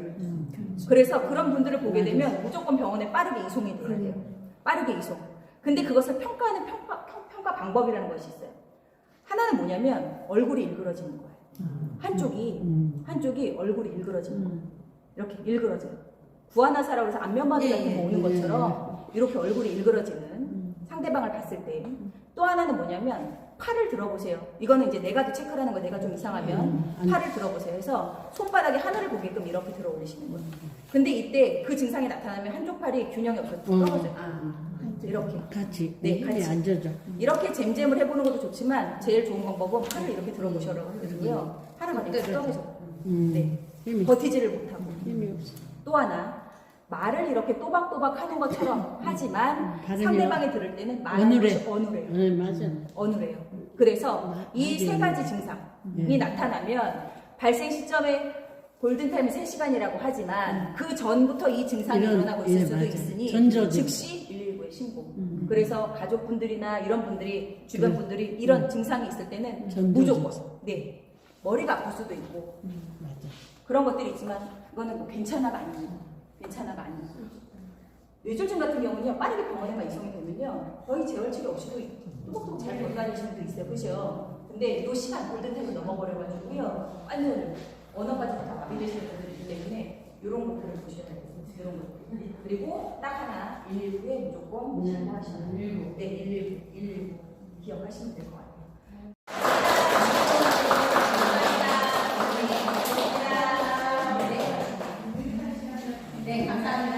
그래서 그런 분들을 보게 되면 무조건 병원에 빠르게 이송이 돼야 돼요. 빠르게 이송. 근데 그것을 평가하는 평가 방법이라는 것이 있어요. 하나는 뭐냐면 얼굴이 일그러지는 거예요. 한쪽이 얼굴이 일그러지는 거예요. 이렇게 일그러져요. 구아나사라고 해서 안면마비 같은 거 오는 것처럼 이렇게 얼굴이 일그러지는 상대방을 봤을 때. 또 하나는 뭐냐면 팔을 들어보세요. 이거는 이제 내가 체크를 하는 거 내가 좀 이상하면 팔을 들어보세요. 해서 손바닥이 하늘을 보게끔 이렇게 들어 올리시는 거예요. 근데 이때 그 증상이 나타나면 한쪽 팔이 균형이 없어서 떨어져요. 이렇게. 같이. 네, 같이. 앉아줘. 이렇게 잼잼을 해보는 것도 좋지만 제일 좋은 방법은 팔을 이렇게 들어보셔라고 하거든요. 팔을 이렇게 떨어져. 네. 버티지를 못하고. 힘이 없어. 또 하나. 말을 이렇게 또박또박 하는 것처럼 하지만 상대방이 들을 때는 말하는 것이 어눌해요. 네, 맞아. 어눌해요. 그래서 이 세 가지 증상이 나타나면 발생 시점에 골든타임이 3시간이라고 하지만 그 전부터 이 증상이 일어나고 있을 수도 있으니 즉시 119에 신고. 그래서 가족분들이나 이런 분들이 주변 분들이 이런 증상이 있을 때는 무조건 머리가 아플 수도 있고 그런 것들이 있지만 그거는 뭐 괜찮아가 아닙니다. 뇌졸중 같은 경우는요 빠르게 병원에만 이송이 되면요 거의 재활치료 없이도 뚜벅뚜벅 잘 돌아다니시는 분도 있어요. 그죠? 근데 요 시간 골든타임을 넘어버려가지고요. 완전 언어까지 다 마비되시는 분들이기 때문에 이런 것들을 보셔야 되겠습니다. 이런 것들. 그리고 딱 하나 119에 무조건 신고하시면 돼요. 네, 119 기억하시면 될 것 같아요. 네, 감사합니다.